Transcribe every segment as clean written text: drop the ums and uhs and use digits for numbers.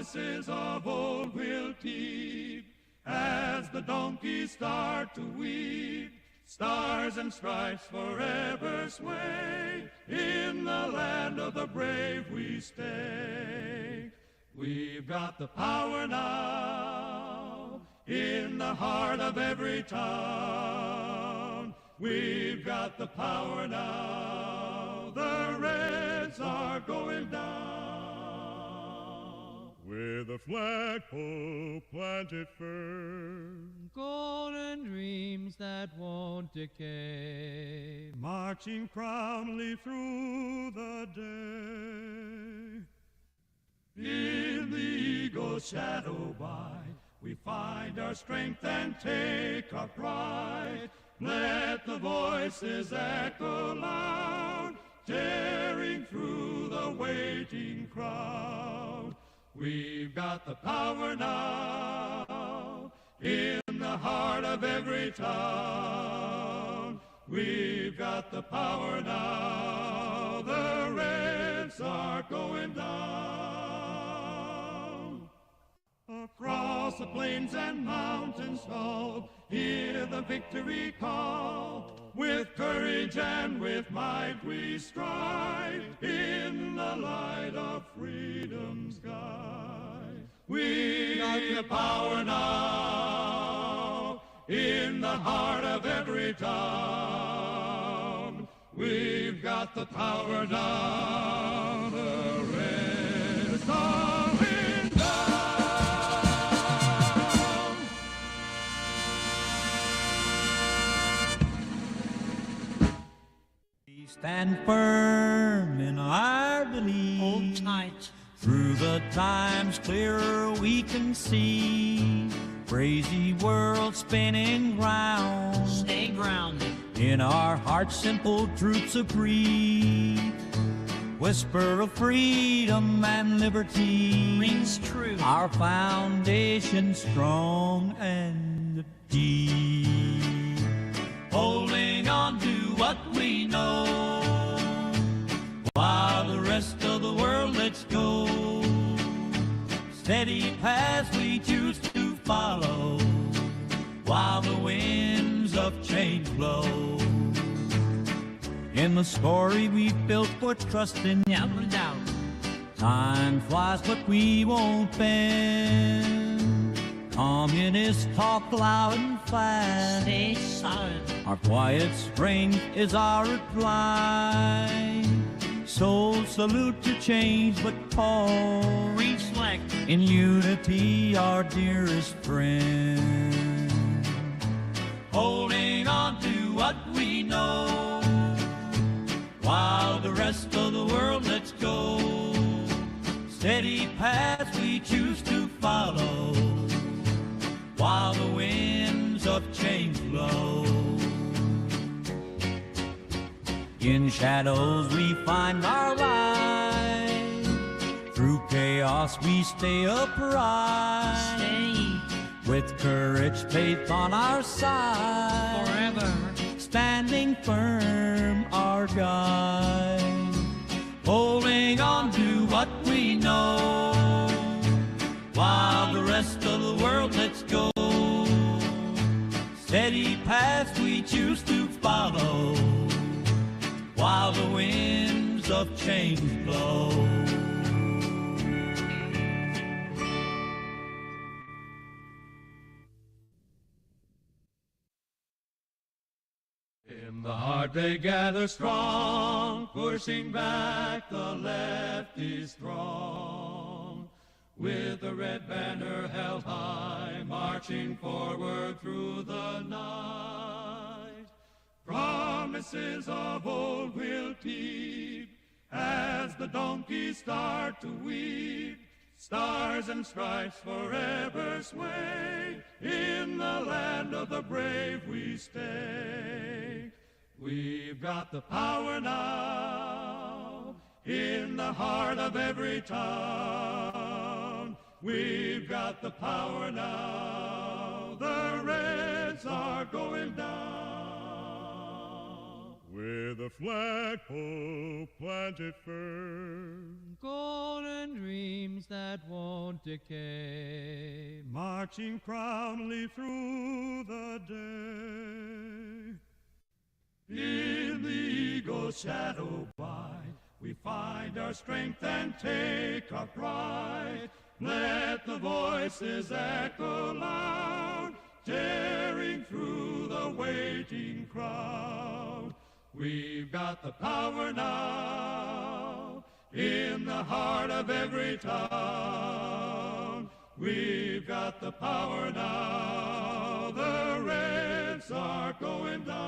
Promises of old will keep as the donkeys start to weep. Stars and stripes forever sway. In the land of the brave we stay. We've got the power now in the heart of every town. We've got the power now. The Reds are going down. With a flagpole planted firm, golden dreams that won't decay, marching proudly through the day. In the eagle's shadow by, we find our strength and take our pride. Let the voices echo loud, tearing through the waiting crowd. We've got the power now in the heart of every town. We've got the power now. The Reds are going down. Across the plains and mountains tall, hear the victory call. With courage and with might we strive in the light of freedom's guide. We got the power now in the heart of every town. We've got the power now. The Reds are going down. Stand firm in our belief. hold tight. Through the times clearer we can see. Crazy world spinning round. Stay grounded. In our hearts simple truths agree. Whisper of freedom and liberty Rings true. Our foundation strong and deep. Holding on to what we know, while the rest of the world lets go. Steady paths we choose to follow, while the winds of change blow. In the story we've built for trust and doubt, time flies but we won't bend. Communists talk loud and fast. Stay solid. Our quiet strength is our reply. So salute to change but pause. Reflect. In unity our dearest friend. Holding on to what we know, while the rest of the world lets go. Steady paths we choose to follow, while the winds of change blow. In shadows we find our light. Through chaos we stay upright. Stay with courage, faith on our side. forever. Standing firm, our guide. Holding on to what we know, while the rest of the world lets go. Steady paths we choose to follow, while the winds of change blow. In the heart they gather strong, pushing back the lefty strong. With the red banner held high, marching forward through the night. Promises of old will keep as the donkeys start to weep. Stars and stripes forever sway. In the land of the brave we stay. We've got the power now in the heart of every town. We've got the power now. The Reds are going down. with a flagpole planted firm, golden dreams that won't decay, marching proudly through the day. In the eagle's shadow by, we find our strength and take our pride. Let the voices echo loud, tearing through the waiting crowd. We've got the power now, in the heart of every town. We've got the power now, the Reds are going down.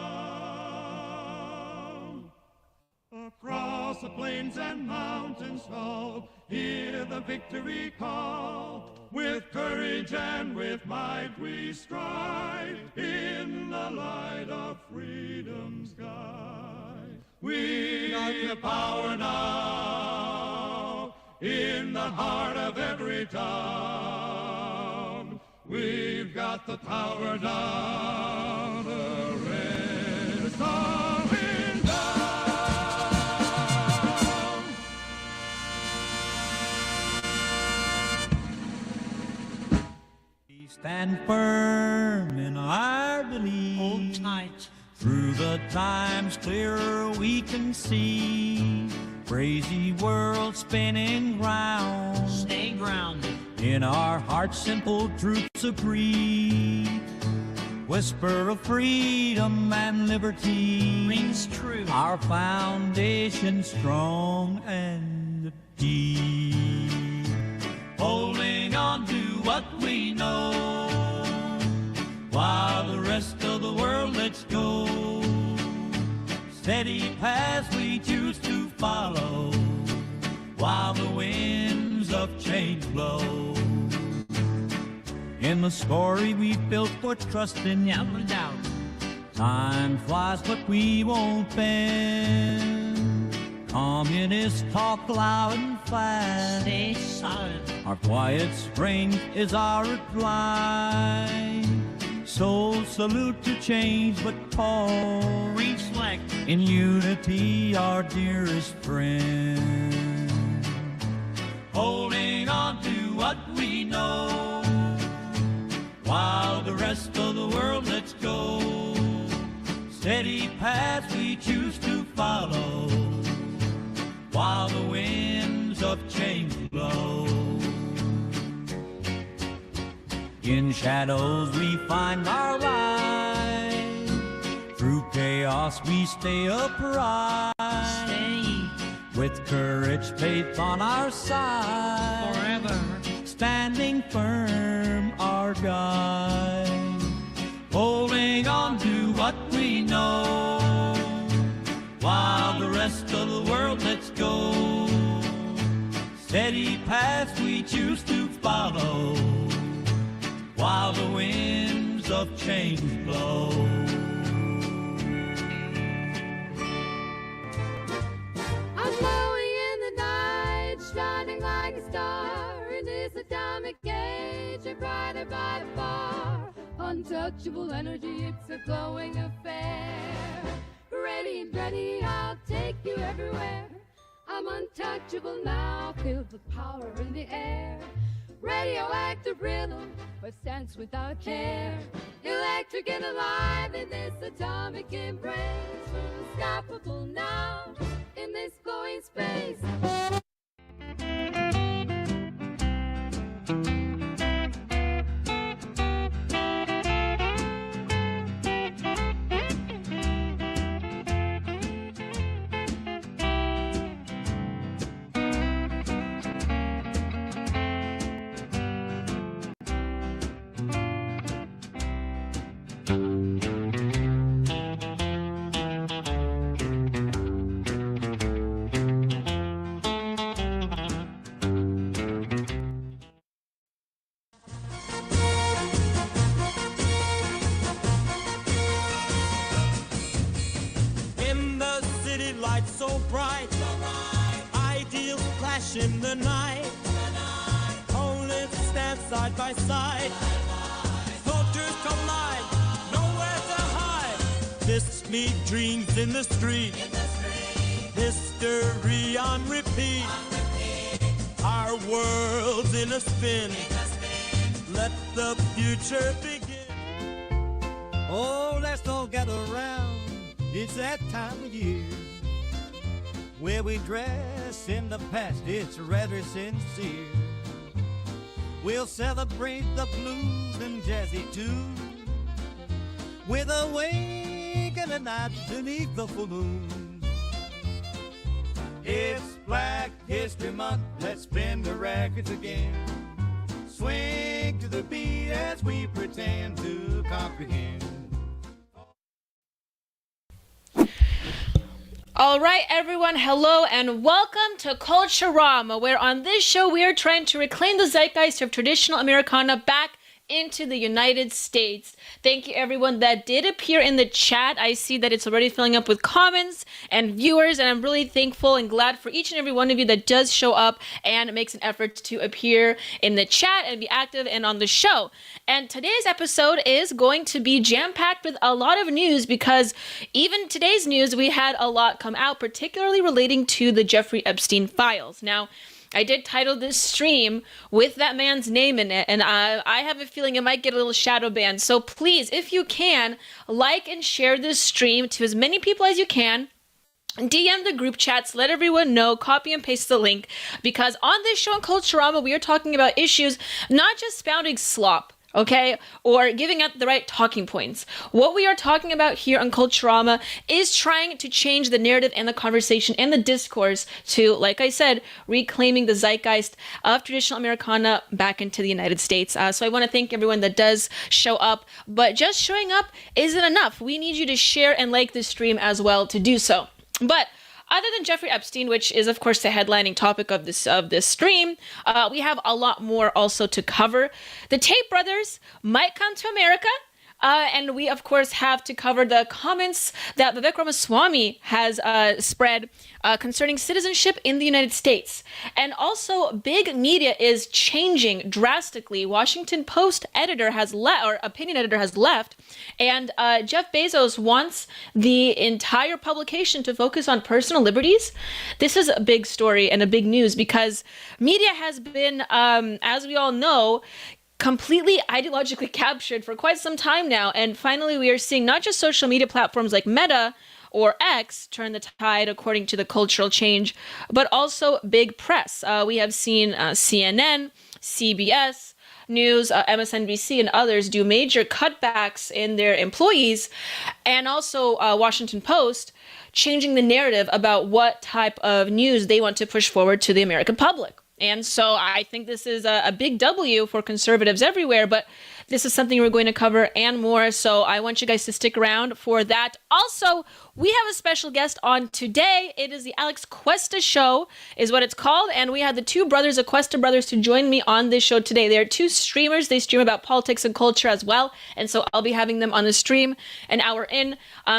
Across the plains and mountains tall, hear the victory call. With courage and with might we stride in the light of freedom's guide. We've got the power now, in the heart of every town. We've got the power now, the Reds are in town. we stand firm in our belief. Hold tight. Through the times clearer we can see, crazy world spinning round. Stay grounded. In our hearts simple truths agree, whisper of freedom and liberty Rings true. Our foundation strong and deep, holding on to what we know, while the rest of the world lets go. Steady paths we choose to follow, while the winds of change blow. In the story we've built for trust in you, Never doubt. time flies but we won't bend. Communists talk loud and fast, Stay silent. our quiet strength is our reply. Souls salute to change but pause, Reflect. in unity our dearest friend. Holding on to what we know, while the rest of the world lets go. Steady paths we choose to follow, while the winds of change blow. In shadows we find our light, through chaos we stay upright. Stay With courage, faith on our side, forever. standing firm our guide, holding on to what we know, while the rest of the world lets go. Steady paths we choose to follow, while the winds of change blow. I'm glowing in the night, shining like a star in this atomic age, and brighter by far. Untouchable energy, it's a glowing affair. Ready, ready, I'll take you everywhere. I'm untouchable now, feel the power in the air. Radioactive rhythm, but sense without care. Electric and alive in this atomic embrace. Unstoppable now in this glowing space. lights so bright, ideals flash in the night, opponents stand side by side, soldiers collide, nowhere to hide. This meet dreams in the street, history on repeat. Our Our world's in a spin. Let the future begin. Oh, let's all gather around. It's that time of year where we dress in the past. It's rather sincere. We'll celebrate the blues and jazzy too, with a wink and a nod beneath the full moon. It's Black History Month. Let's spin the records again. Swing to the beat as we pretend to comprehend. All right, everyone, hello and welcome to Culturama, where on this show we are trying to reclaim the zeitgeist of traditional Americana back into the United States. Thank you, everyone that did appear in the chat. I see that it's already filling up with comments and viewers, and I'm really thankful and glad for each and every one of you that does show up and makes an effort to appear in the chat and be active and on the show. And today's episode is going to be jam-packed with a lot of news, because even today's news, we had a lot come out, particularly relating to the Jeffrey Epstein files. Now, I did title this stream with that man's name in it, and I have a feeling it might get a little shadow banned. So please, if you can, like and share this stream to as many people as you can. DM the group chats, let everyone know, copy and paste the link, because on this show in Culturama, we are talking about issues, not just spouting slop, okay, or giving out the right talking points. What we are talking about here on Culturama is trying to change the narrative and the conversation and the discourse to, like I said, reclaiming the zeitgeist of traditional Americana back into the United States. So I want to thank everyone that does show up, but just showing up isn't enough. We need you to share and like this stream as well to do so. But other than Jeffrey Epstein, which is, of course, the headlining topic of this stream, we have a lot more also to cover. The Tate brothers might come to America, and we, of course, have to cover the comments that Vivek Ramaswamy has spread concerning citizenship in the United States. And also, big media is changing drastically. Washington Post editor has left, or opinion editor has left, and Jeff Bezos wants the entire publication to focus on personal liberties. This is a big story and a big news, because media has been, as we all know, completely ideologically captured for quite some time now. And finally, we are seeing not just social media platforms like Meta or X turn the tide according to the cultural change, but also big press. We have seen CNN, CBS News, MSNBC, and others do major cutbacks in their employees, and also Washington Post changing the narrative about what type of news they want to push forward to the American public. And so I think this is a big W for conservatives everywhere, but this is something we're going to cover and more. So I want you guys to stick around for that. Also, we have a special guest on today. It is the Alex Cuesta Show is what it's called. And we have the two brothers, the Cuesta brothers, to join me on this show today. They are two streamers. They stream about politics and culture as well. And so I'll be having them on the stream an hour in.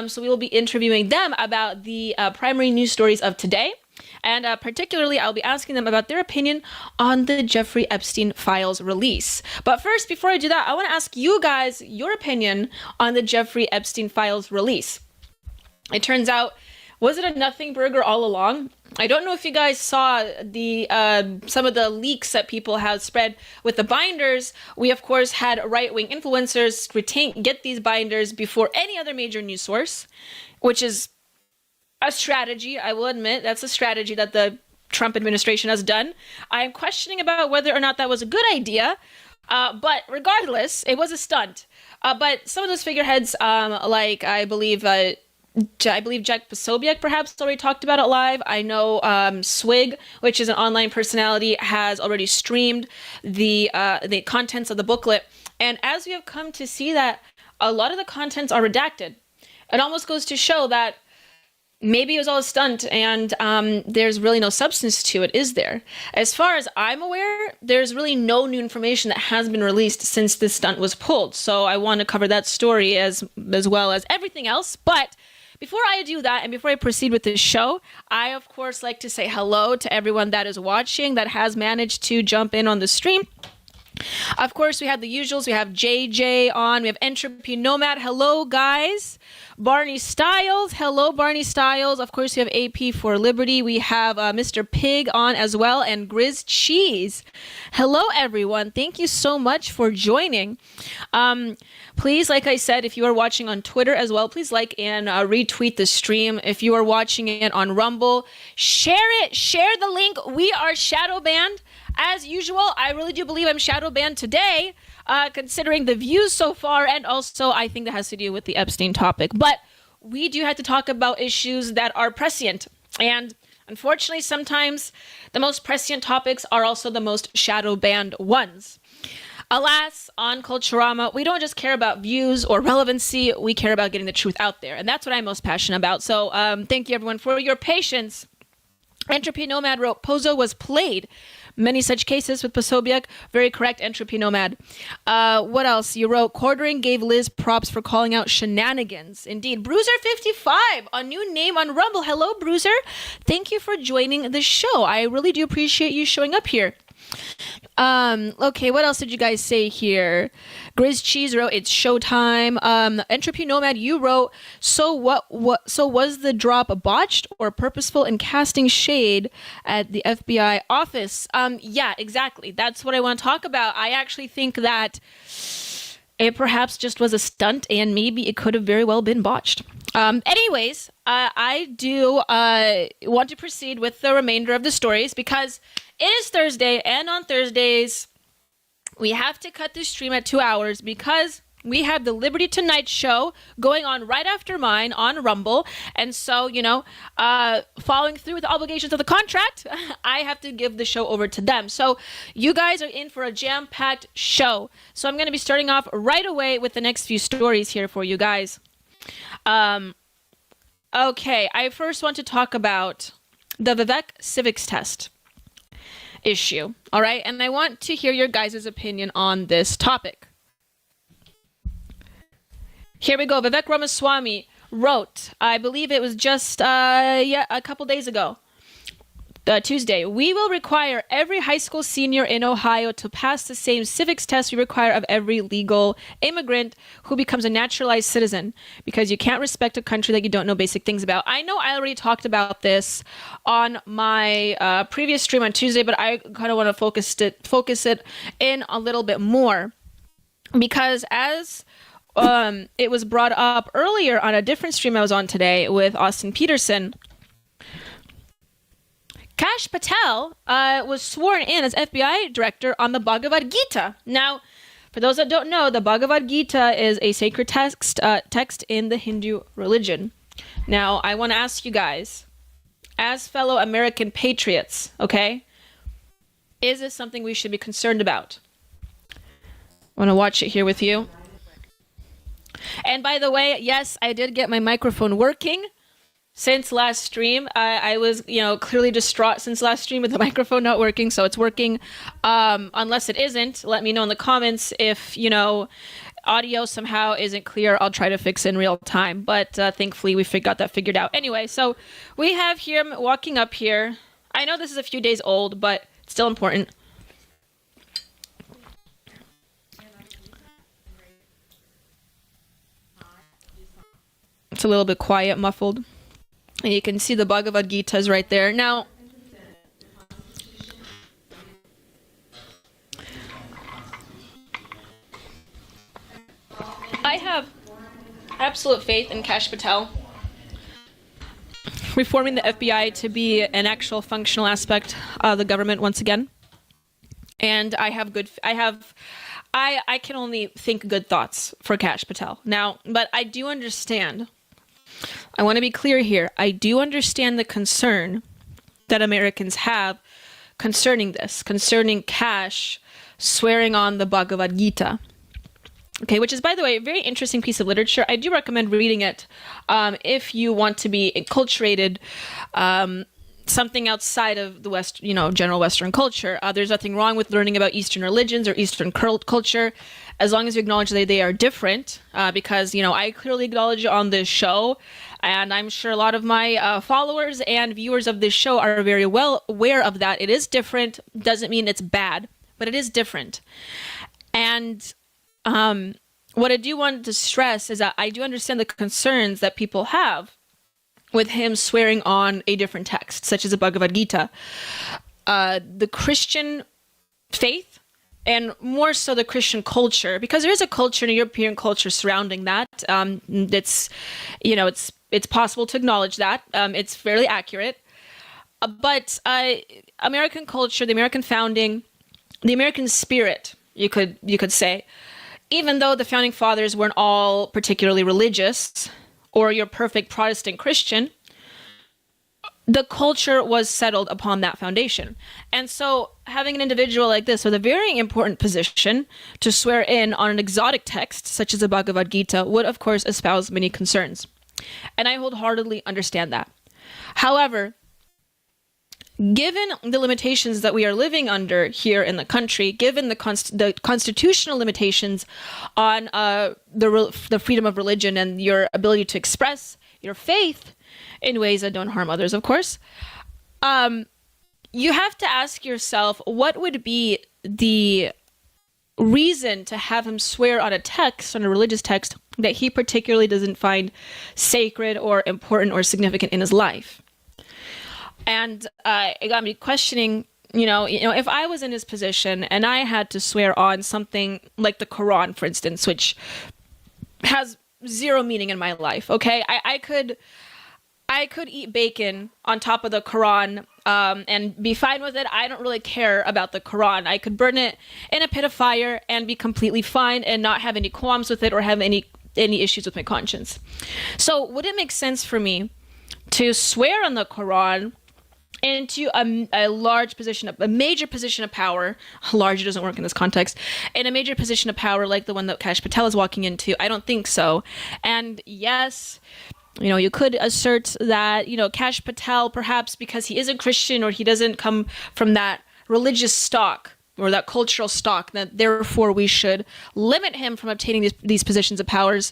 So we will be interviewing them about the primary news stories of today. And particularly, I'll be asking them about their opinion on the Jeffrey Epstein files release. But first, before I do that, I want to ask you guys your opinion on the Jeffrey Epstein files release. It turns out, was it a nothing burger all along? I don't know if you guys saw the some of the leaks that people have spread with the binders. We, of course, had right-wing influencers get these binders before any other major news source, which is a strategy, I will admit. That's a strategy that the Trump administration has done. I'm questioning about whether or not that was a good idea, but regardless, it was a stunt. But some of those figureheads, like I believe Jack Posobiec perhaps already talked about it live. I know Swig, which is an online personality, has already streamed the contents of the booklet. And as we have come to see that a lot of the contents are redacted, it almost goes to show that maybe it was all a stunt and there's really no substance to it, is there? As far as I'm aware, there's really no new information that has been released since this stunt was pulled. So I want to cover that story as well as everything else. But before I do that and before I proceed with this show, I, of course, like to say hello to everyone that is watching, that has managed to jump in on the stream. Of course, we have the usuals. We have JJ on. We have Entropy Nomad. Hello, guys. Barney Styles. Hello, Barney Styles. Of course, we have AP for Liberty. We have Mr. Pig on as well, and Grizz Cheese. Hello, everyone. Thank you so much for joining. Please, like I said, if you are watching on Twitter as well, please like and retweet the stream. If you are watching it on Rumble, share it. Share the link. We are shadow banned. As usual, I really do believe I'm shadow banned today, considering the views so far, and also I think that has to do with the Epstein topic. But we do have to talk about issues that are prescient, and unfortunately, sometimes the most prescient topics are also the most shadow banned ones. Alas, on Culturama, we don't just care about views or relevancy, we care about getting the truth out there, and that's what I'm most passionate about. So thank you everyone for your patience. Entropy Nomad wrote, Pozo was played. Many such cases with Posobiec. Very correct, Entropy Nomad. What else? You wrote, Quartering gave Liz props for calling out shenanigans. Indeed. Bruiser55, a new name on Rumble. Hello, Bruiser. Thank you for joining the show. I really do appreciate you showing up here. Okay, what else did you guys say here? Grizz Cheese wrote, it's showtime. Entropy Nomad, you wrote, so was the drop botched or purposeful in casting shade at the FBI office? Yeah, exactly. That's what I want to talk about. I actually think that it perhaps just was a stunt, and maybe it could have very well been botched. Anyways, I do want to proceed with the remainder of the stories because it is Thursday, and on Thursdays, we have to cut this stream at 2 hours because we have the Liberty Tonight show going on right after mine on Rumble. And so, following through with the obligations of the contract, I have to give the show over to them. So you guys are in for a jam-packed show. So I'm going to be starting off right away with the next few stories here for you guys. Okay, I first want to talk about the Vivek civics test issue. All right, and I want to hear your guys' opinion on this topic. Here we go. Vivek Ramaswamy wrote, I believe it was just a couple days ago, Tuesday, we will require every high school senior in Ohio to pass the same civics test we require of every legal immigrant who becomes a naturalized citizen, because you can't respect a country that you don't know basic things about. I know I already talked about this on my previous stream on Tuesday, but I kind of want to focus it in a little bit more, because as it was brought up earlier on a different stream I was on today with Austin Peterson, Kash Patel was sworn in as FBI director on the Bhagavad Gita. Now, for those that don't know, the Bhagavad Gita is a sacred text in the Hindu religion. Now, I want to ask you guys, as fellow American patriots, okay, is this something we should be concerned about? I want to watch it here with you. And by the way, yes, I did get my microphone working since last stream. I was, clearly distraught since last stream with the microphone not working, so it's working. Unless it isn't, let me know in the comments if, audio somehow isn't clear. I'll try to fix it in real time, but thankfully we got that figured out. Anyway, so we have him walking up here. I know this is a few days old, but it's still important. It's a little bit quiet, muffled. And you can see the Bhagavad Gita is right there. Now, I have absolute faith in Kash Patel reforming the FBI to be an actual functional aspect of the government once again. And I can only think good thoughts for Kash Patel. Now, but I do understand, I want to be clear here, I do understand the concern that Americans have concerning this, concerning Kash swearing on the Bhagavad Gita. Okay, which is, by the way, a very interesting piece of literature. I do recommend reading it if you want to be enculturated, something outside of the West, general Western culture. There's nothing wrong with learning about Eastern religions or Eastern culture, as long as you acknowledge that they are different, because, I clearly acknowledge it on this show, and I'm sure a lot of my followers and viewers of this show are very well aware of that. It is different, doesn't mean it's bad, but it is different. And what I do want to stress is that I do understand the concerns that people have with him swearing on a different text, such as the Bhagavad Gita. The Christian faith, and more so the Christian culture, because there is a culture, a European culture surrounding that. It's possible to acknowledge that. It's fairly accurate. But American culture, the American founding, the American spirit, you could say, even though the founding fathers weren't all particularly religious or your perfect Protestant Christian, the culture was settled upon that foundation. And so having an individual like this with a very important position to swear in on an exotic text, such as the Bhagavad Gita, would of course espouse many concerns. And I wholeheartedly understand that. However, given the limitations that we are living under here in the country, given the constitutional limitations on the freedom of religion and your ability to express your faith in ways that don't harm others, of course, you have to ask yourself, what would be the reason to have him swear on a text, on a religious text, that he particularly doesn't find sacred or important or significant in his life? And it got me questioning, if I was in his position and I had to swear on something like the Quran, for instance, which has zero meaning in my life, okay? I could eat bacon on top of the Quran and be fine with it. I don't really care about the Quran. I could burn it in a pit of fire and be completely fine and not have any qualms with it or have any issues with my conscience. So would it make sense for me to swear on the Quran into a large position, a major position of power? Large doesn't work in this context. In a major position of power like the one that Kash Patel is walking into? I don't think so. And yes, you could assert that, Kash Patel, perhaps because he isn't Christian or he doesn't come from that religious stock or that cultural stock, that therefore we should limit him from obtaining these positions of powers.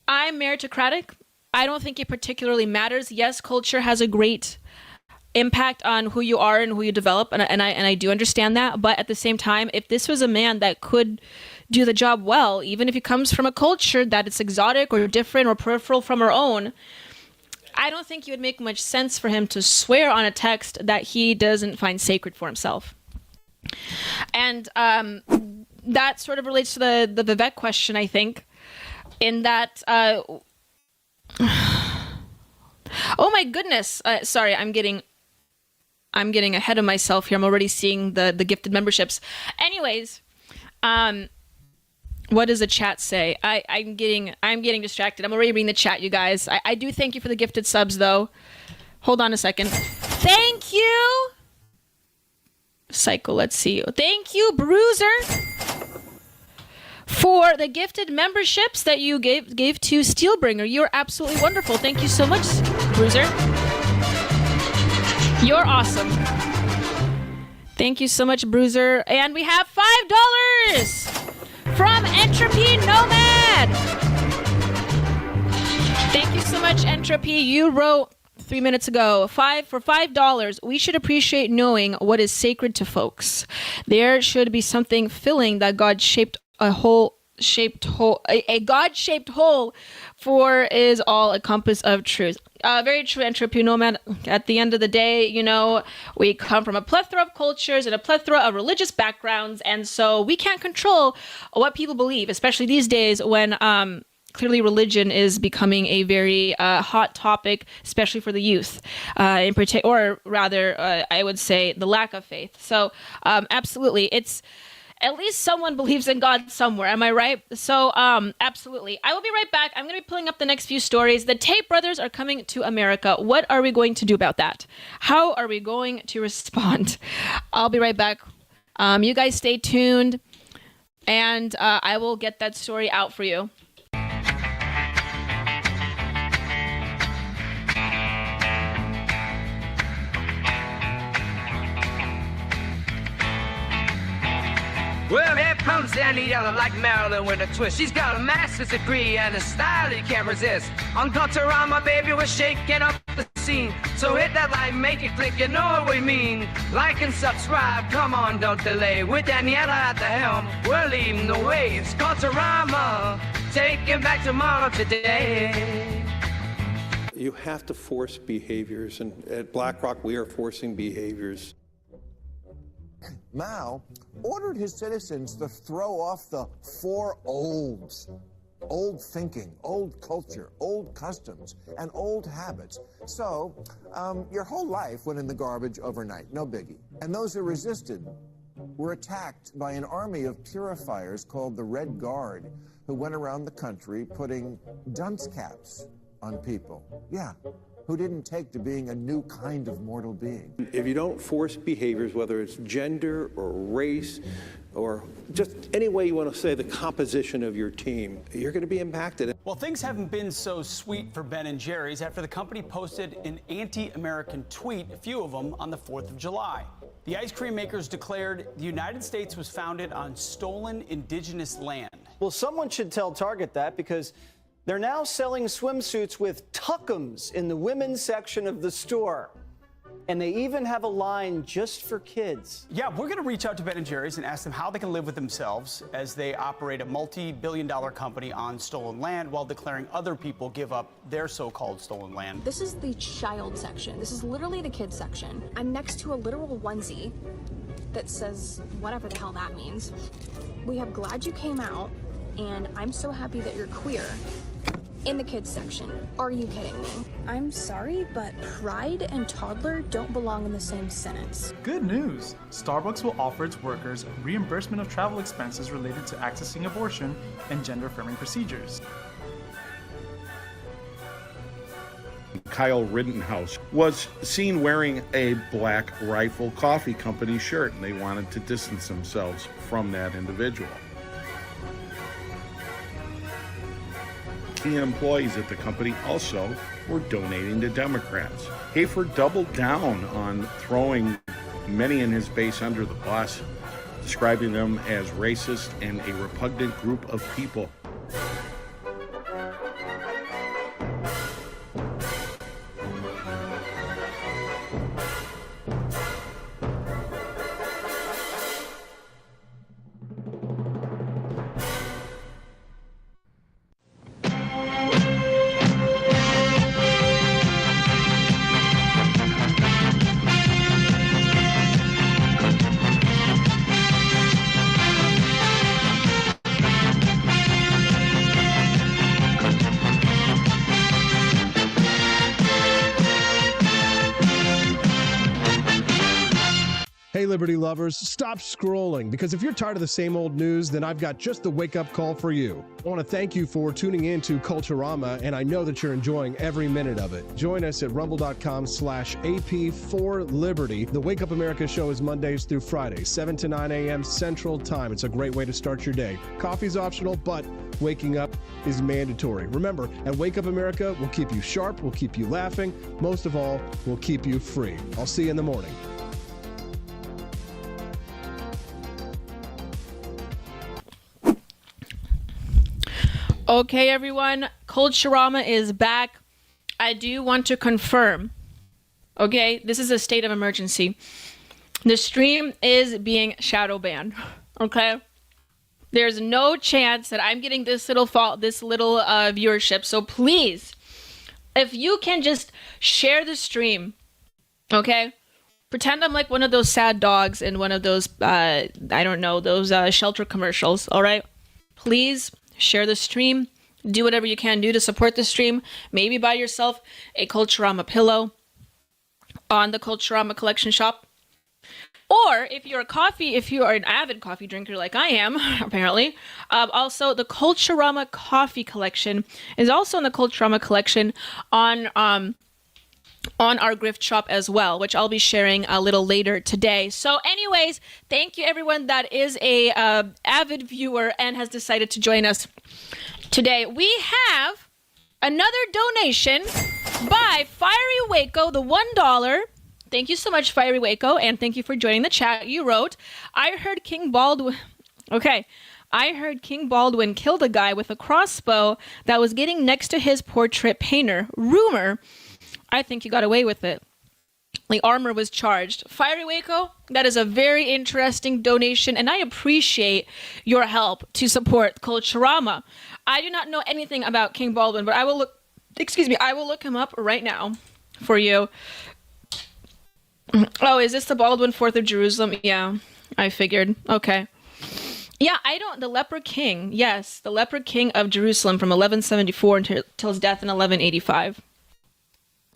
I'm meritocratic. I don't think it particularly matters. Yes, culture has a great impact on who you are and who you develop, and I do understand that. But at the same time, if this was a man that could do the job well, even if he comes from a culture that it's exotic or different or peripheral from our own, I don't think it would make much sense for him to swear on a text that he doesn't find sacred for himself. And that sort of relates to the Vivek question, I think, in that oh my goodness, sorry, I'm getting ahead of myself here. I'm already seeing the gifted memberships. Anyways, what does the chat say? I'm getting distracted. I'm already reading the chat, you guys. I do thank you for the gifted subs, though. Hold on a second. Thank you, Psycho. Let's see. Thank you, Bruiser, for the gifted memberships that you gave to Steelbringer. You're absolutely wonderful. Thank you so much, Bruiser. You're awesome. Thank you so much, Bruiser. And we have $5 from Entropy Nomad. Thank you so much, Entropy. You wrote 3 minutes ago, for $5, we should appreciate knowing what is sacred to folks. There should be something filling that God-shaped a God-shaped hole for is all a compass of truth. Very true, Entropy Nomad. At the end of the day, we come from a plethora of cultures and a plethora of religious backgrounds, and so we can't control what people believe, especially these days when clearly religion is becoming a very hot topic, especially for the youth, in particular, or rather, I would say the lack of faith. So, absolutely, it's at least someone believes in God somewhere. Am I right? So, absolutely. I will be right back. I'm going to be pulling up the next few stories. The Tate brothers are coming to America. What are we going to do about that? How are we going to respond? I'll be right back. You guys stay tuned, and I will get that story out for you. Well, here comes Danny Yellow like Marilyn with a twist. She's got a master's degree and a style you can't resist. On Culturama, baby, we're shaking up the scene. So hit that like, make it click, you know what we mean. Like and subscribe, come on, don't delay. With Daniela at the helm, we're leading the way. It's Culturama, taking back tomorrow today. You have to force behaviors, and at BlackRock, we are forcing behaviors. Mao ordered his citizens to throw off the 4 olds. Old thinking, old culture, old customs, and old habits. So, your whole life went in the garbage overnight, no biggie. And those who resisted were attacked by an army of purifiers called the Red Guard, who went around the country putting dunce caps on people. Yeah, who didn't take to being a new kind of mortal being. If you don't force behaviors, whether it's gender or race or just any way you want to say the composition of your team, you're going to be impacted. Well, things haven't been so sweet for Ben & Jerry's after the company posted an anti-American tweet, a few of them, on the 4th of July. The ice cream makers declared the United States was founded on stolen indigenous land. Well, someone should tell Target that, because they're now selling swimsuits with tuckums in the women's section of the store. And they even have a line just for kids. Yeah, we're going to reach out to Ben & Jerry's and ask them how they can live with themselves as they operate a multi-billion-dollar company on stolen land while declaring other people give up their so-called stolen land. This is the child section. This is literally the kids section. I'm next to a literal onesie that says whatever the hell that means. We have "Glad You Came Out" and "I'm so happy that you're queer" in the kids section. Are you kidding me? I'm sorry, but pride and toddler don't belong in the same sentence. Good news! Starbucks will offer its workers reimbursement of travel expenses related to accessing abortion and gender-affirming procedures. Kyle Rittenhouse was seen wearing a Black Rifle Coffee Company shirt, and they wanted to distance themselves from that individual. Key employees at the company also were donating to Democrats. Hafer doubled down on throwing many in his base under the bus, describing them as racist and a repugnant group of people. Hey, Liberty lovers, stop scrolling, because if you're tired of the same old news, then I've got just the wake-up call for you. I want to thank you for tuning in to Culturama, and I know that you're enjoying every minute of it. Join us at rumble.com/AP4Liberty. The Wake Up America show is Mondays through Fridays, 7 to 9 a.m. Central Time. It's a great way to start your day. Coffee's optional, but waking up is mandatory. Remember, at Wake Up America, we'll keep you sharp, we'll keep you laughing, most of all, we'll keep you free. I'll see you in the morning. Okay, everyone, Culturama is back. I do want to confirm, okay, this is a state of emergency. The stream is being shadow banned, okay? There's no chance that I'm getting this little viewership, so please, if you can just share the stream, okay? Pretend I'm like one of those sad dogs in one of those, I don't know, those shelter commercials, all right? Please share the stream. Do whatever you can do to support the stream. Maybe buy yourself a Culturama pillow on the Culturama collection shop. Or if you're an avid coffee drinker like I am, apparently, also the Culturama coffee collection is also in the Culturama collection on our gift shop as well, which I'll be sharing a little later today. So anyways, thank you everyone that is a avid viewer and has decided to join us today. We have another donation by Fiery Waco, the $1. Thank you so much, Fiery Waco, and thank you for joining the chat. You wrote, I heard King Baldwin killed a guy with a crossbow that was getting next to his portrait painter. Rumor. I think he got away with it. The armor was charged. Fiery Waco, that is a very interesting donation, and I appreciate your help to support Culturama. I do not know anything about King Baldwin, but I will look him up right now for you. Oh, is this the Baldwin 4th of Jerusalem? Yeah, I figured. Okay. Yeah, the Leper King. Yes, the Leper King of Jerusalem from 1174 until his death in 1185.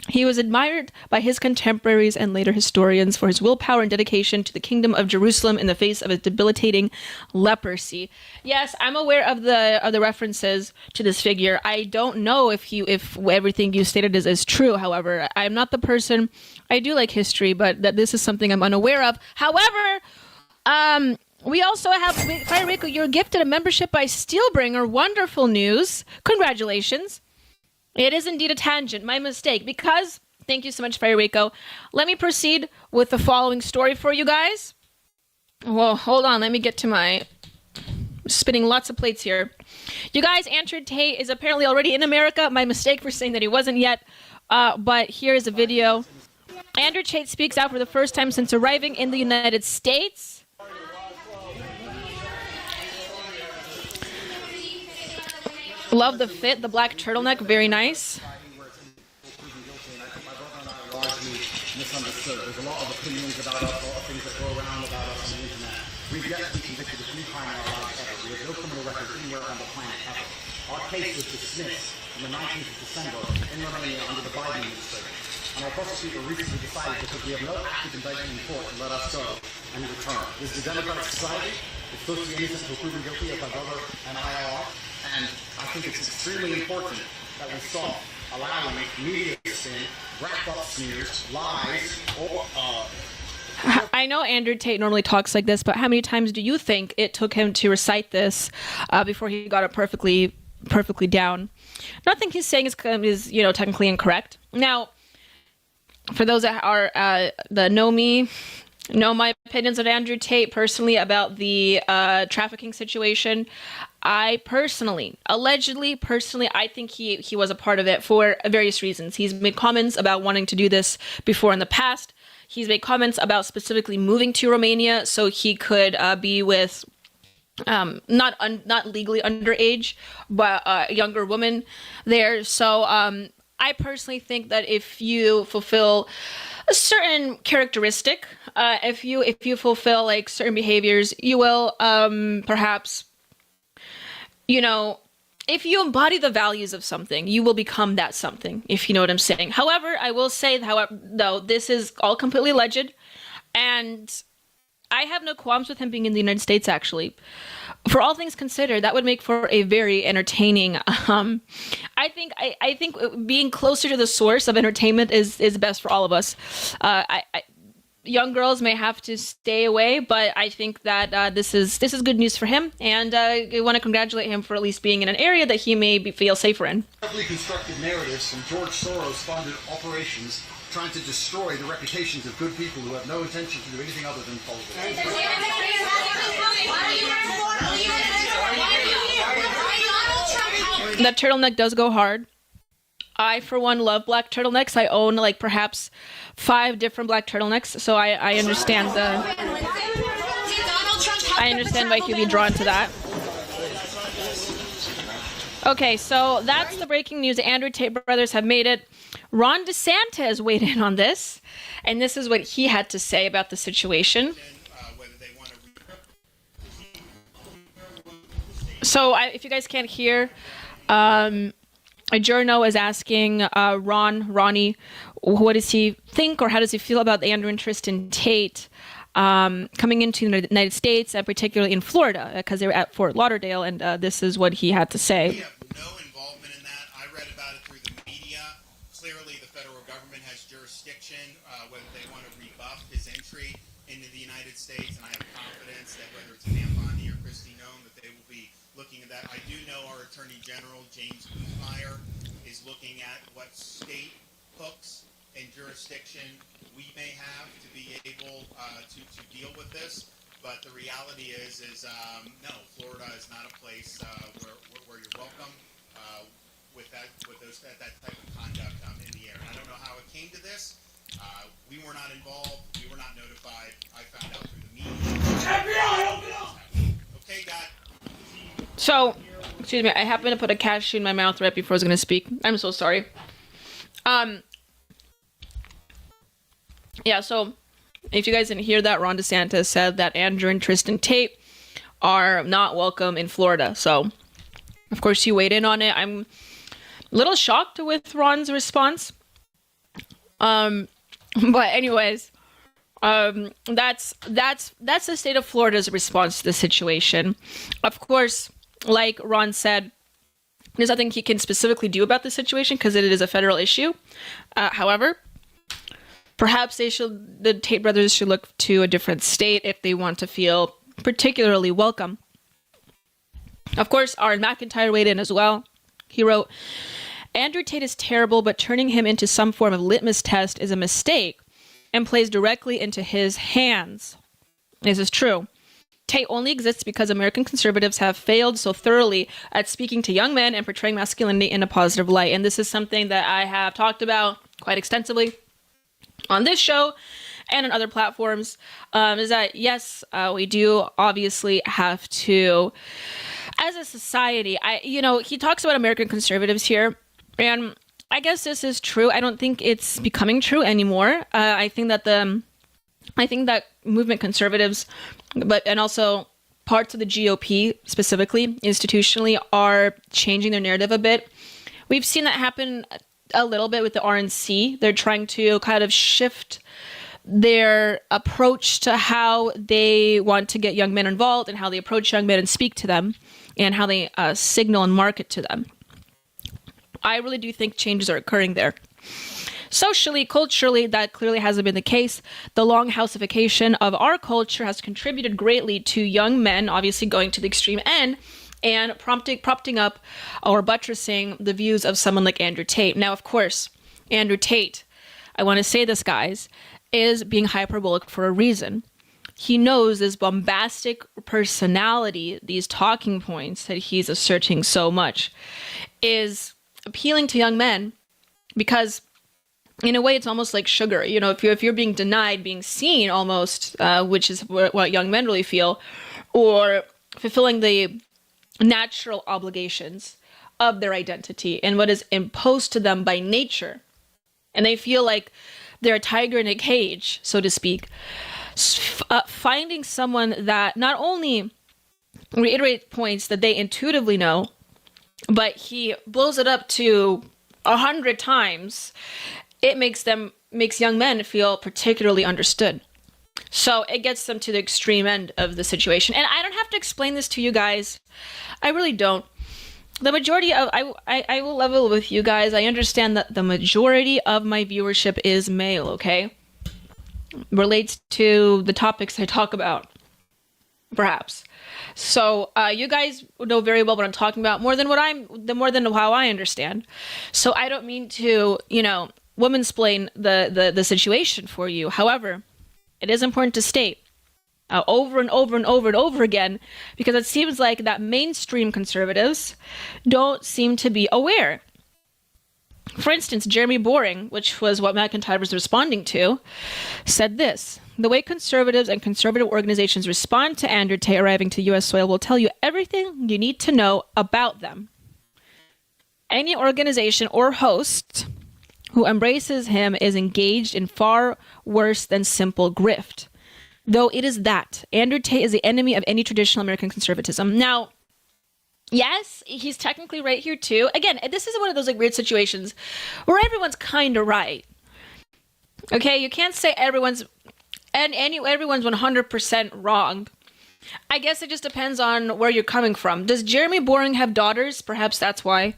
He was admired by his contemporaries and later historians for his willpower and dedication to the kingdom of Jerusalem in the face of its debilitating leprosy. Yes, I'm aware of the references to this figure. I don't know if everything you stated is true. However, I'm not the person. I do like history, but that this is something I'm unaware of. However, we also have Fire Waco. You're gifted a membership by Steelbringer. Wonderful news! Congratulations. It is indeed a tangent, my mistake, because, thank you so much, Fire Waco. Let me proceed with the following story for you guys. Well, hold on, let me get to my spinning lots of plates here. You guys, Andrew Tate is apparently already in America. My mistake for saying that he wasn't yet, but here is a video. Andrew Tate speaks out for the first time since arriving in the United States. Love the fit, the black turtleneck, very nice. Misunderstood. There's a lot of opinions about us, a lot of things that go around about us on the internet. We've yet to be convicted of any crime in our lives ever. We have no criminal record anywhere on the planet ever. Our case was dismissed on the 19th of December in Romania under the Biden administration. And our prosecutor recently decided, because we have no active indictment in court, to let us go and return. This is a democratic society. It's supposed to be innocent until proven guilty, as my brother and I are. And I think it's extremely important that we stop allowing media spin, wrap-up smears, lies, or... I know Andrew Tate normally talks like this, but how many times do you think it took him to recite this before he got it perfectly down? Nothing he's saying is technically incorrect. Now, for those that are that know me, know my opinions of Andrew Tate personally about the trafficking situation. I allegedly, I think he was a part of it for various reasons. He's made comments about wanting to do this before in the past. He's made comments about specifically moving to Romania so he could be with not legally underage, but a younger woman there. So I personally think that if you fulfill a certain characteristic, if you fulfill like certain behaviors, you will perhaps, if you embody the values of something, you will become that something, if you know what I'm saying. However, I will say, though, this is all completely alleged, and I have no qualms with him being in the United States, actually. For all things considered, that would make for a very entertaining, I think being closer to the source of entertainment is best for all of us. Young girls may have to stay away, but I think that this is good news for him, and I want to congratulate him for at least being in an area that he may feel safer in. Carefully constructed narratives from George Soros-funded operations trying to destroy the reputations of good people who have no intention to do anything other than follow the law. The turtleneck does go hard. I, for one, love black turtlenecks. I own like perhaps 5 different black turtlenecks, so I understand why you'd be drawn to that. Okay, so that's the breaking news. The Andrew Tate brothers have made it. Ron DeSantis weighed in on this, and this is what he had to say about the situation. So if you guys can't hear, a journal is asking Ronnie, what does he think or how does he feel about the Andrew interest in Tate coming into the United States, and particularly in Florida, because they were at Fort Lauderdale, and this is what he had to say. We have no involvement in that. I read about it through the media. Clearly, the federal government has jurisdiction, whether they want to rebuff his entry into the United States, and I have confidence that whether it's Pam Bondi or Kristi Noem, that they will be looking at that. I do know our Attorney General, James Boothmeyer, is looking at what state hooks and jurisdiction we may have to be able to deal with this. But the reality is no, Florida is not a place where you're welcome with that type of conduct in the the air. And I don't know how it came to this. We were not involved. We were not notified. I found out through the media. FBI, open up! Okay, God. So, excuse me, I happened to put a cashew in my mouth right before I was going to speak. I'm so sorry. Yeah, so if you guys didn't hear that, Ron DeSantis said that Andrew and Tristan Tate are not welcome in Florida. So, of course, he weighed in on it. I'm a little shocked with Ron's response. But anyways, that's the state of Florida's response to the situation. Of course, like Ron said, there's nothing he can specifically do about the situation because it is a federal issue. However, perhaps the Tate brothers should look to a different state if they want to feel particularly welcome. Of course, Aaron McIntyre weighed in as well. He wrote, Andrew Tate is terrible, but turning him into some form of litmus test is a mistake and plays directly into his hands. This is true. Tate only exists because American conservatives have failed so thoroughly at speaking to young men and portraying masculinity in a positive light. And this is something that I have talked about quite extensively on this show and on other platforms, is that, yes, we do obviously have to, as a society, he talks about American conservatives here, and I guess this is true. I don't think it's becoming true anymore. I think that movement conservatives, and also parts of the GOP specifically, institutionally, are changing their narrative a bit. We've seen that happen a little bit with the RNC. They're trying to kind of shift their approach to how they want to get young men involved and how they approach young men and speak to them and how they signal and market to them. I really do think changes are occurring there. Socially, culturally, that clearly hasn't been the case. The long houseification of our culture has contributed greatly to young men, obviously going to the extreme end, and prompting up or buttressing the views of someone like Andrew Tate. Now, of course, Andrew Tate, I want to say this, guys, is being hyperbolic for a reason. He knows this bombastic personality, these talking points that he's asserting so much, is appealing to young men because, in a way, it's almost like sugar. You know, if you're being denied being seen almost, which is what young men really feel, or fulfilling the natural obligations of their identity and what is imposed to them by nature, and they feel like they're a tiger in a cage, so to speak, finding someone that not only reiterates points that they intuitively know, but he blows it up to 100 times, it makes young men feel particularly understood. So it gets them to the extreme end of the situation. And I don't have to explain this to you guys. I really don't. The majority of, I will level with you guys. I understand that the majority of my viewership is male, okay? Relates to the topics I talk about, perhaps. So you guys know very well what I'm talking about, more than how I understand. So I don't mean to, womansplain the situation for you. However, it is important to state over and over and over and over again, because it seems like that mainstream conservatives don't seem to be aware. For instance, Jeremy Boring, which was what McIntyre was responding to, said this: the way conservatives and conservative organizations respond to Andrew Tate arriving to U.S. soil will tell you everything you need to know about them. Any organization or host who embraces him is engaged in far worse than simple grift. Though it is that. Andrew Tate is the enemy of any traditional American conservatism. Now, yes, he's technically right here too. Again, this is one of those weird situations where everyone's kind of right. Okay, you can't say everyone's 100% wrong. I guess it just depends on where you're coming from. Does Jeremy Boring have daughters? Perhaps that's why.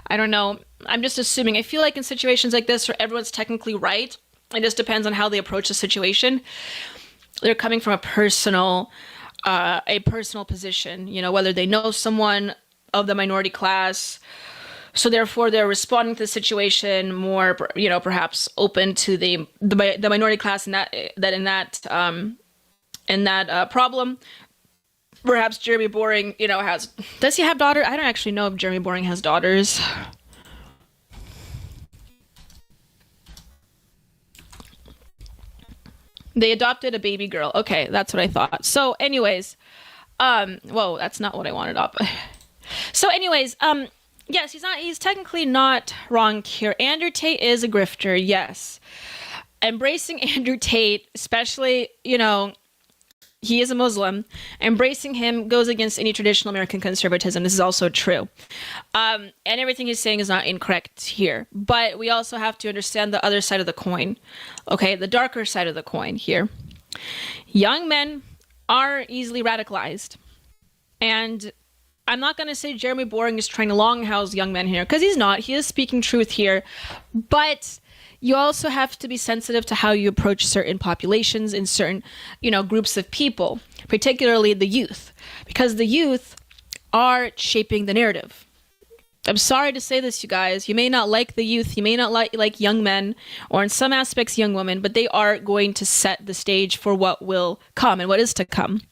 I don't know. I'm just assuming. I feel like in situations like this where everyone's technically right, it just depends on how they approach the situation. They're coming from a personal position, whether they know someone of the minority class, so therefore they're responding to the situation more, perhaps open to the minority class in that problem. Perhaps Jeremy Boring, does he have daughters? I don't actually know if Jeremy Boring has daughters. They adopted a baby girl. Okay, that's what I thought. So anyways, whoa, that's not what I wanted up. So anyways, yes, he's technically not wrong here. Andrew Tate is a grifter, yes. Embracing Andrew Tate, especially, you know, he is a Muslim. Embracing him goes against any traditional American conservatism. This is also true. And everything he's saying is not incorrect here. But we also have to understand the other side of the coin. Okay, the darker side of the coin here. Young men are easily radicalized. And I'm not going to say Jeremy Boring is trying to longhouse young men here, because he's not. He is speaking truth here. But you also have to be sensitive to how you approach certain populations in certain, you know, groups of people, particularly the youth, because the youth are shaping the narrative. I'm sorry to say this, you guys. You may not like the youth. You may not like young men, or in some aspects young women, but they are going to set the stage for what will come and what is to come.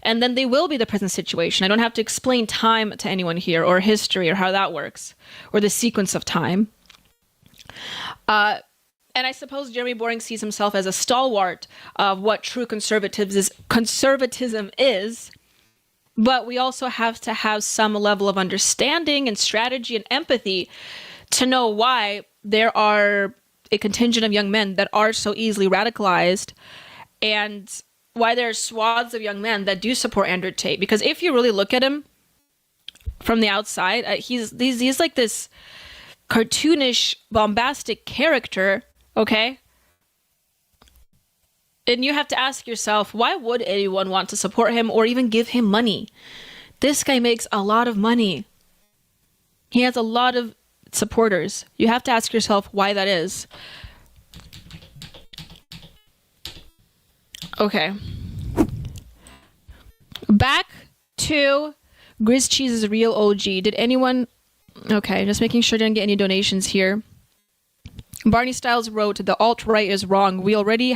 And then they will be the present situation. I don't have to explain time to anyone here, or history, or how that works, or the sequence of time. And I suppose Jeremy Boring sees himself as a stalwart of what true conservatism is. But we also have to have some level of understanding and strategy and empathy to know why there are a contingent of young men that are so easily radicalized, and why there are swaths of young men that do support Andrew Tate. Because if you really look at him from the outside, he's like this cartoonish, bombastic character, okay? And you have to ask yourself, why would anyone want to support him or even give him money? This guy makes a lot of money. He has a lot of supporters. You have to ask yourself why that is. Okay. Back to Grizz Cheese's real OG. Did anyone... Okay, just making sure I didn't get any donations here. Barney Styles wrote, "The alt-right is wrong. We already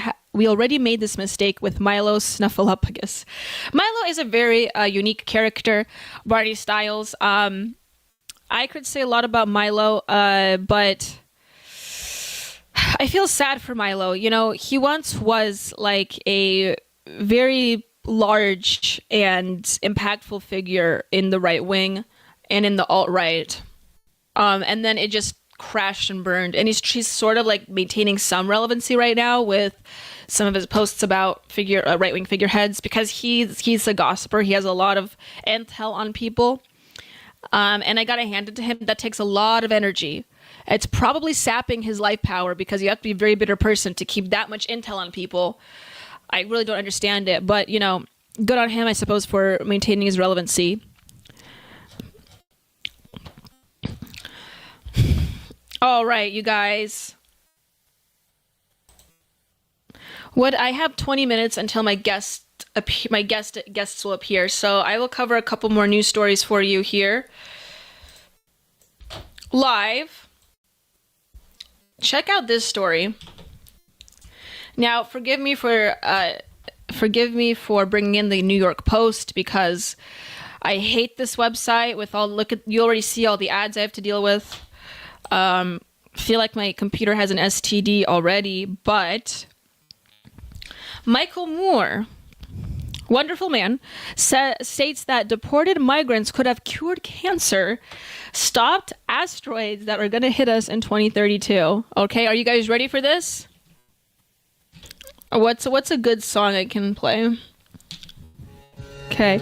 made this mistake with Milo Snuffleupagus." Milo is a very unique character, Barney Styles. I could say a lot about Milo, but I feel sad for Milo. You know, he once was like a very large and impactful figure in the right wing and in the alt-right. And then it just crashed and burned. And he's sort of like maintaining some relevancy right now with some of his posts about right-wing figureheads, because he's a gossiper. He has a lot of intel on people. And I gotta hand it to him. That takes a lot of energy. It's probably sapping his life power, because you have to be a very bitter person to keep that much intel on people. I really don't understand it. But, you know, good on him, I suppose, for maintaining his relevancy. All right, you guys. I have 20 minutes until my guests will appear, so I will cover a couple more news stories for you here live. Check out this story. Now, forgive me for bringing in the New York Post, because I hate this website. You already see all the ads I have to deal with. Feel like my computer has an STD already, but Michael Moore, wonderful man, states that deported migrants could have cured cancer, stopped asteroids that are going to hit us in 2032. Okay, are you guys ready for this? What's a good song I can play? Okay.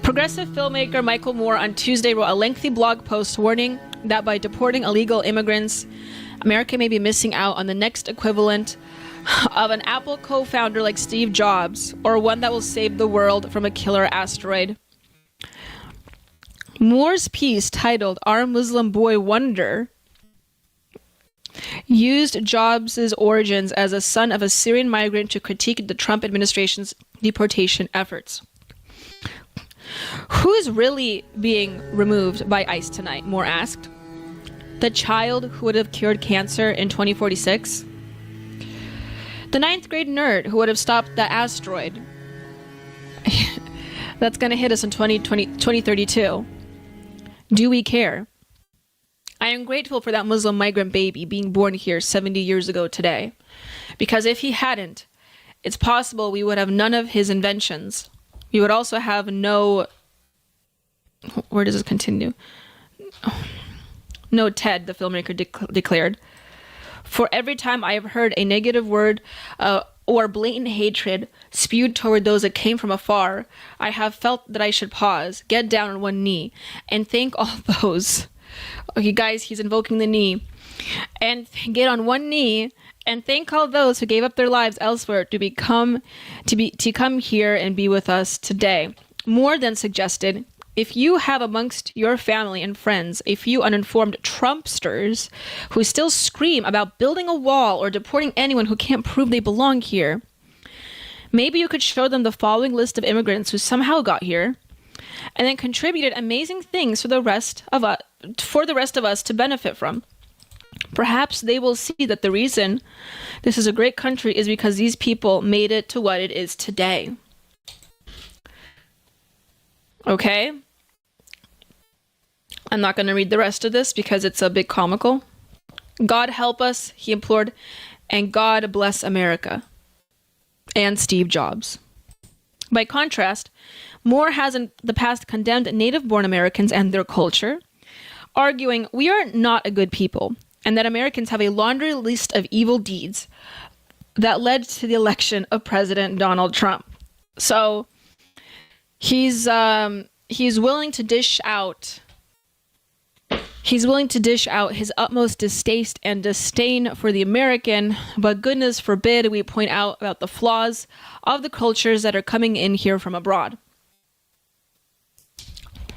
Progressive filmmaker Michael Moore on Tuesday wrote a lengthy blog post warning that by deporting illegal immigrants, America may be missing out on the next equivalent of an Apple co-founder like Steve Jobs, or one that will save the world from a killer asteroid. Moore's piece, titled "Our Muslim Boy Wonder," used Jobs' origins as a son of a Syrian migrant to critique the Trump administration's deportation efforts. Who is really being removed by ICE tonight? Moore asked. The child who would have cured cancer in 2046? The 9th grade nerd who would have stopped the asteroid that's going to hit us in 2032? Do we care? I am grateful for that Muslim migrant baby being born here 70 years ago today. Because if he hadn't, it's possible we would have none of his inventions. We would also have no... Where does this continue? No, Ted, the filmmaker, declared. For every time I have heard a negative word or blatant hatred spewed toward those that came from afar, I have felt that I should pause, get down on one knee, and thank all those. Okay, guys, he's invoking the knee. And get on one knee and thank all those who gave up their lives elsewhere to come here and be with us today. More than suggested, if you have amongst your family and friends a few uninformed Trumpsters who still scream about building a wall or deporting anyone who can't prove they belong here, maybe you could show them the following list of immigrants who somehow got here and then contributed amazing things for the rest of us to benefit from. Perhaps they will see that the reason this is a great country is because these people made it to what it is today. Okay? I'm not going to read the rest of this because it's a bit comical. God help us, he implored, and God bless America. And Steve Jobs. By contrast, Moore has in the past condemned native-born Americans and their culture, arguing we are not a good people, and that Americans have a laundry list of evil deeds that led to the election of President Donald Trump. So he's willing to dish out his utmost distaste and disdain for the American, but goodness forbid we point out about the flaws of the cultures that are coming in here from abroad.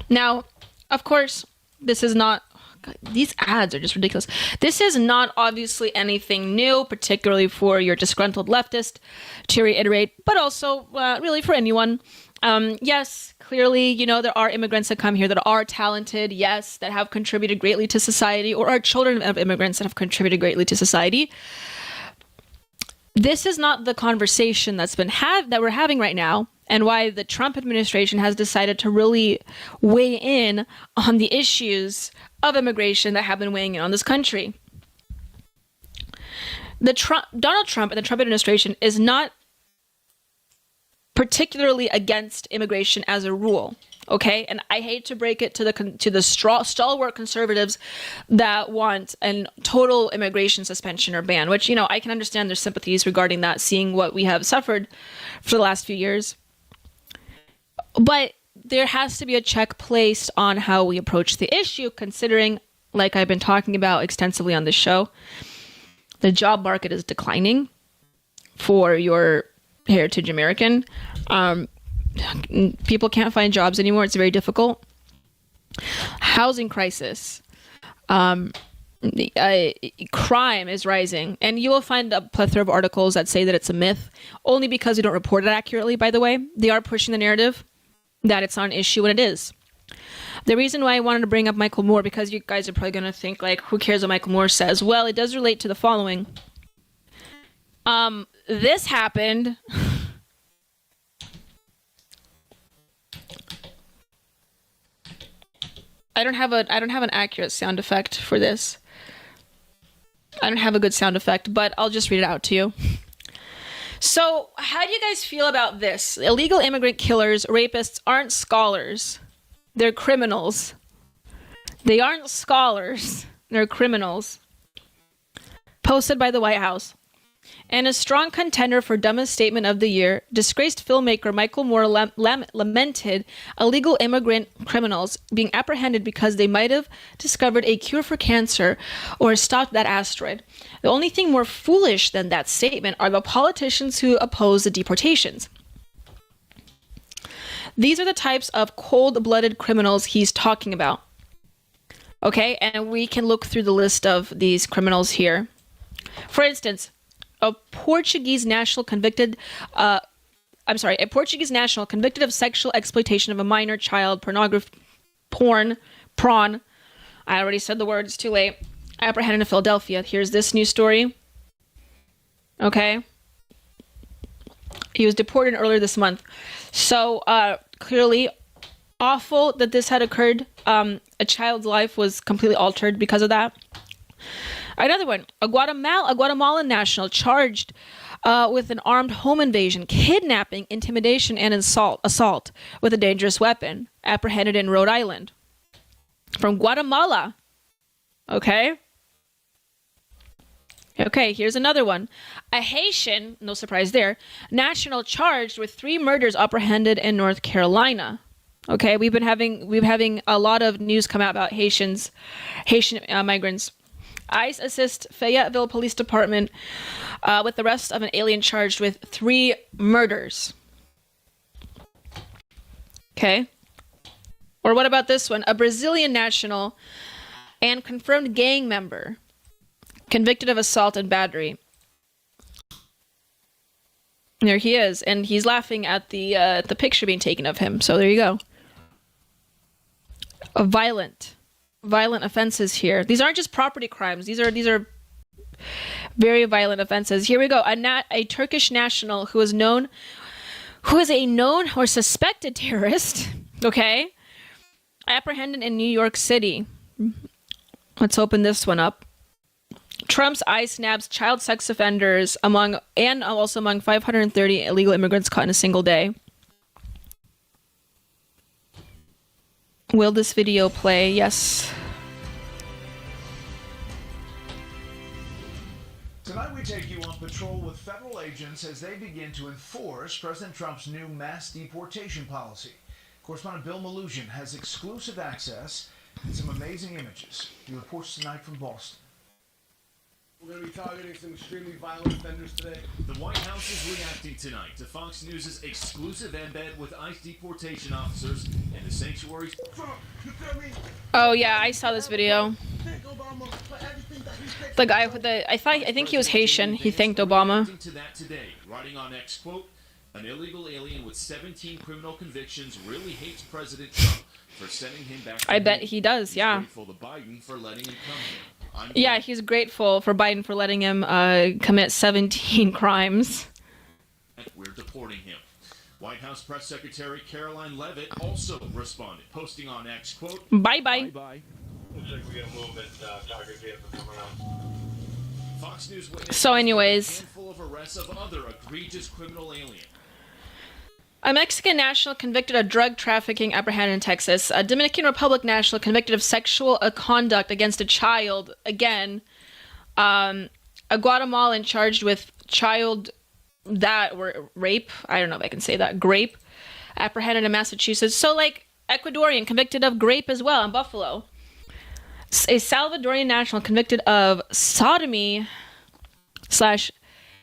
Now, of course, this is not... God, these ads are just ridiculous. This is not obviously anything new, particularly for your disgruntled leftist, to reiterate, but also really for anyone. Yes, clearly, there are immigrants that come here that are talented, yes, that have contributed greatly to society, or are children of immigrants that have contributed greatly to society. This is not the conversation that we're having right now, and why the Trump administration has decided to really weigh in on the issues of immigration that have been weighing in on this country. Donald Trump and the Trump administration is not particularly against immigration as a rule, okay? And I hate to break it to the stalwart conservatives that want a total immigration suspension or ban, which, I can understand their sympathies regarding that, seeing what we have suffered for the last few years. But there has to be a check placed on how we approach the issue, considering, like I've been talking about extensively on this show, the job market is declining for your heritage American. People can't find jobs anymore. It's very difficult. Housing crisis. Crime is rising. And you will find a plethora of articles that say that it's a myth, only because we don't report it accurately, by the way. They are pushing the narrative that it's not an issue when it is. The reason why I wanted to bring up Michael Moore, because you guys are probably going to think, who cares what Michael Moore says? Well, it does relate to the following. This happened. I don't have an accurate sound effect for this. I don't have a good sound effect, but I'll just read it out to you. So, how do you guys feel about this? Illegal immigrant killers, rapists aren't scholars. They're criminals. They aren't scholars. They're criminals. Posted by the White House. And a strong contender for dumbest statement of the year, disgraced filmmaker Michael Moore lamented illegal immigrant criminals being apprehended because they might have discovered a cure for cancer or stopped that asteroid. The only thing more foolish than that statement are the politicians who oppose the deportations. These are the types of cold-blooded criminals he's talking about. Okay, and we can look through the list of these criminals here. For instance, a Portuguese national convicted of sexual exploitation of a minor child, prawn. I already said the word, it's too late. Apprehended in Philadelphia. Here's this news story. Okay. He was deported earlier this month. So, clearly awful that this had occurred. A child's life was completely altered because of that. Another one, a Guatemalan national charged with an armed home invasion, kidnapping, intimidation, and assault with a dangerous weapon, apprehended in Rhode Island. From Guatemala. Okay, here's another one. A Haitian, no surprise there, national charged with 3 murders apprehended in North Carolina. Okay, we've been having a lot of news come out about Haitian migrants. ICE assists Fayetteville Police Department with the arrest of an alien charged with 3 murders. Okay. Or what about this one? A Brazilian national and confirmed gang member convicted of assault and battery. There he is, and he's laughing at the picture being taken of him. So there you go. Violent offenses here. These aren't just property crimes. These are very violent offenses. Here we go. A Turkish national who is a known or suspected terrorist. Okay, apprehended in New York City. Let's open this one up. Trump's ICE nabs child sex offenders among 530 illegal immigrants caught in a single day. Will this video play? Yes. Tonight we take you on patrol with federal agents as they begin to enforce President Trump's new mass deportation policy. Correspondent Bill Malugin has exclusive access and some amazing images. He reports tonight from Boston. We're going to be targeting some extremely violent offenders today. The White House is reacting tonight to Fox News' exclusive embed with ICE deportation officers in the sanctuaries. Oh yeah, I saw this video. The guy with I think he was Haitian. He thanked Obama. To that today, writing on X, quote, an illegal alien with 17 criminal convictions really hates President Trump for sending him back. I bet he does, yeah. Grateful to Biden for letting him come here. Yeah, he's grateful for Biden for letting him commit 17 crimes. We're deporting him. White House Press Secretary Caroline Leavitt also responded, posting on X, quote, bye-bye. Bye-bye. Looks like we got a movement, target vehicle coming around. Fox News witnessed So anyways, a handful of arrests of other egregious criminal aliens. a Mexican national convicted of drug trafficking apprehended in Texas. A Dominican Republic national convicted of sexual conduct against a child. Again, a Guatemalan charged with rape. I don't know if I can say that. Grape. Apprehended in Massachusetts. So like Ecuadorian convicted of grape as well in Buffalo. A Salvadorian national convicted of sodomy /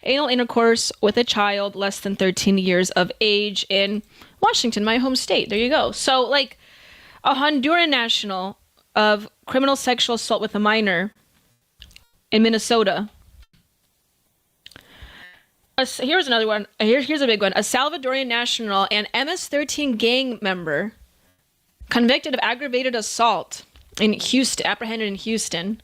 anal intercourse with a child less than 13 years of age in Washington, my home state. There you go. So, like, a Honduran national of criminal sexual assault with a minor in Minnesota. Here's another one. Here's a big one. A Salvadorian national and MS-13 gang member convicted of aggravated assault in Houston, apprehended in Houston.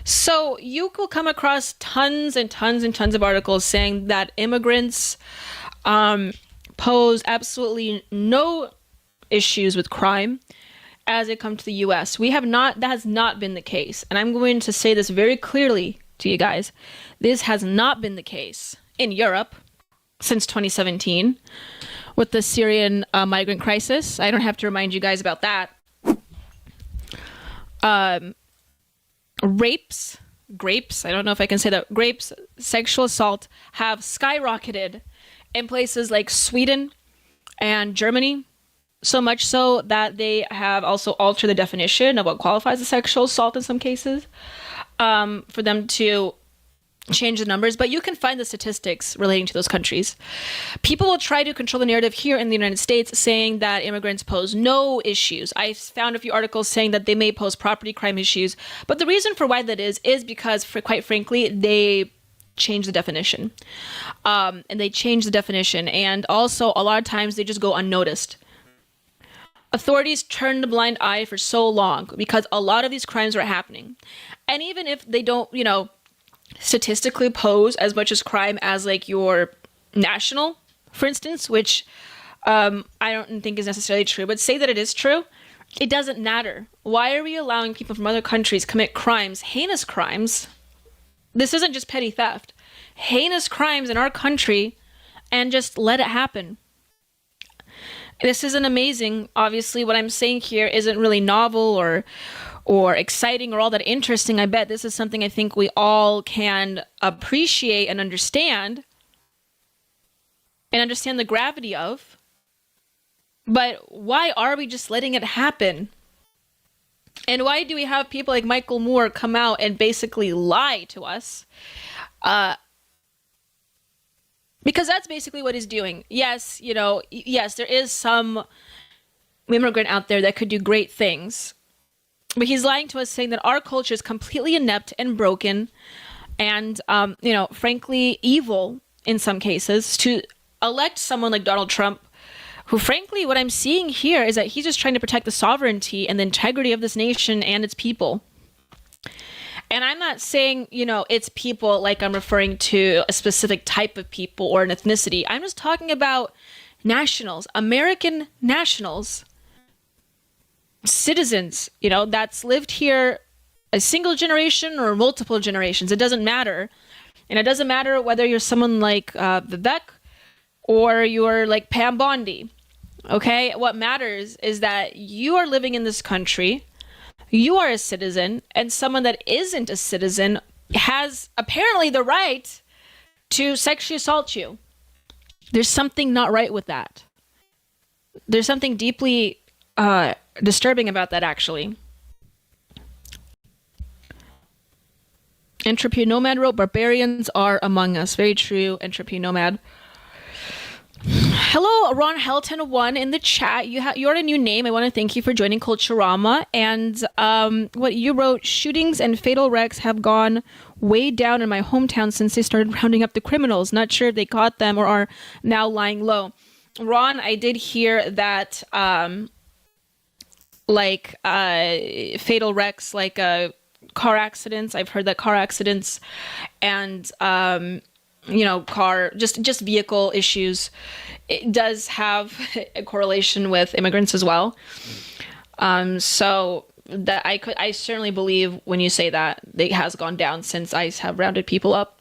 So you will come across tons and tons and tons of articles saying that immigrants pose absolutely no issues with crime as it comes to the U.S. That has not been the case. And I'm going to say this very clearly to you guys. This has not been the case in Europe since 2017 with the Syrian migrant crisis. I don't have to remind you guys about that. Grapes, I don't know if I can say that, grapes, sexual assault have skyrocketed in places like Sweden and Germany, so much so that they have also altered the definition of what qualifies as sexual assault in some cases for them to change the numbers, but you can find the statistics relating to those countries. People will try to control the narrative here in the United States, saying that immigrants pose no issues. I found a few articles saying that they may pose property crime issues, but the reason for why that is because, quite frankly, they change the definition. And also, a lot of times, they just go unnoticed. Authorities turned a blind eye for so long because a lot of these crimes are happening. And even if they don't, statistically pose as much as crime as like your national, for instance, which I don't think is necessarily true, but say that it is true, It doesn't matter. Why are we allowing people from other countries commit crimes, heinous crimes? This isn't just petty theft. Heinous crimes in our country, and just let it happen. This isn't amazing. Obviously, what I'm saying here isn't really novel or exciting or all that interesting. I bet this is something I think we all can appreciate and understand the gravity of. But why are we just letting it happen? And why do we have people like Michael Moore come out and basically lie to us? Because that's basically what he's doing. Yes, yes, there is some immigrant out there that could do great things. But he's lying to us, saying that our culture is completely inept and broken and, frankly, evil in some cases. To elect someone like Donald Trump, who, frankly, what I'm seeing here is that he's just trying to protect the sovereignty and the integrity of this nation and its people. And I'm not saying, it's people like I'm referring to a specific type of people or an ethnicity. I'm just talking about nationals, American nationals, citizens, that's lived here a single generation or multiple generations. It doesn't matter. And it doesn't matter whether you're someone like Vivek or you're like Pam Bondi. Okay? What matters is that you are living in this country. You are a citizen, and someone that isn't a citizen has apparently the right to sexually assault you. There's something not right with that. There's something deeply disturbing about that, actually. Entropy Nomad wrote, "Barbarians are among us." Very true, Entropy Nomad. Hello, Ron Helton1 in the chat. You're a new name. I want to thank you for joining Culturama. And what you wrote, "Shootings and fatal wrecks have gone way down in my hometown since they started rounding up the criminals. Not sure if they caught them or are now lying low." Ron, I did hear that fatal wrecks, like car accidents. I've heard that car accidents and just vehicle issues, it does have a correlation with immigrants as well. So that I certainly believe when you say that it has gone down since ICE have rounded people up.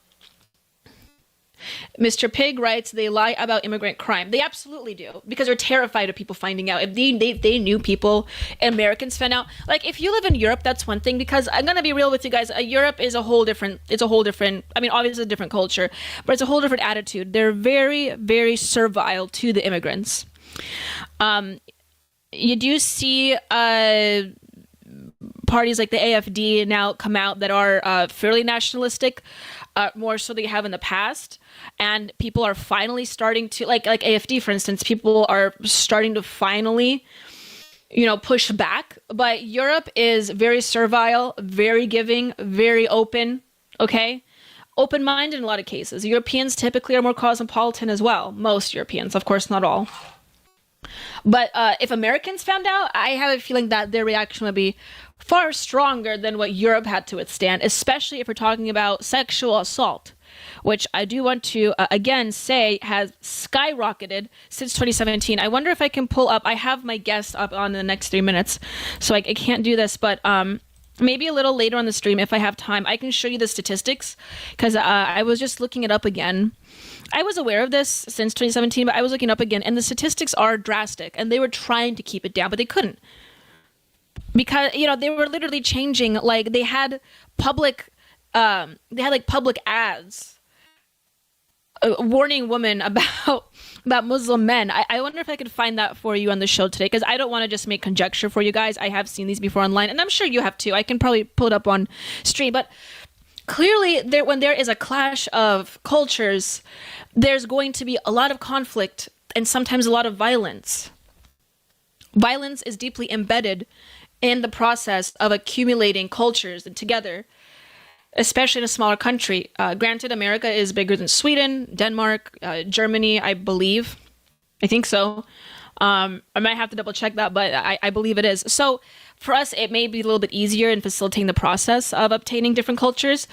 Mr. Pig writes, "They lie about immigrant crime." They absolutely do, because they're terrified of people finding out. If they knew people, Americans found out. Like, if you live in Europe, that's one thing, because I'm gonna be real with you guys. Europe is a whole different. I mean, obviously, it's a different culture, but it's a whole different attitude. They're very, very servile to the immigrants. You do see parties like the AFD now come out that are fairly nationalistic, more so than they have in the past. And people are finally starting to, like AFD, for instance, people are starting to finally, push back. But Europe is very servile, very giving, very open, okay? Open-minded in a lot of cases. Europeans typically are more cosmopolitan as well. Most Europeans, of course, not all. But if Americans found out, I have a feeling that their reaction would be far stronger than what Europe had to withstand, especially if we're talking about sexual assault, which I do want to, again, say has skyrocketed since 2017. I wonder if I can pull up, I have my guest up on the next 3 minutes, so I can't do this, but maybe a little later on the stream, if I have time, I can show you the statistics, because I was just looking it up again. I was aware of this since 2017, but I was looking up again, and the statistics are drastic, and they were trying to keep it down, but they couldn't. Because, they were literally changing, like, they had public ads warning women about Muslim men. I wonder if I could find that for you on the show today, because I don't want to just make conjecture for you guys. I have seen these before online, and I'm sure you have too. I can probably pull it up on stream, but clearly when there is a clash of cultures, there's going to be a lot of conflict and sometimes a lot of violence. Violence is deeply embedded in the process of accumulating cultures together, especially in a smaller country. Granted, America is bigger than Sweden, Denmark, Germany, I believe. I think so. I might have to double check that, but I believe it is. So for us, it may be a little bit easier in facilitating the process of obtaining different cultures,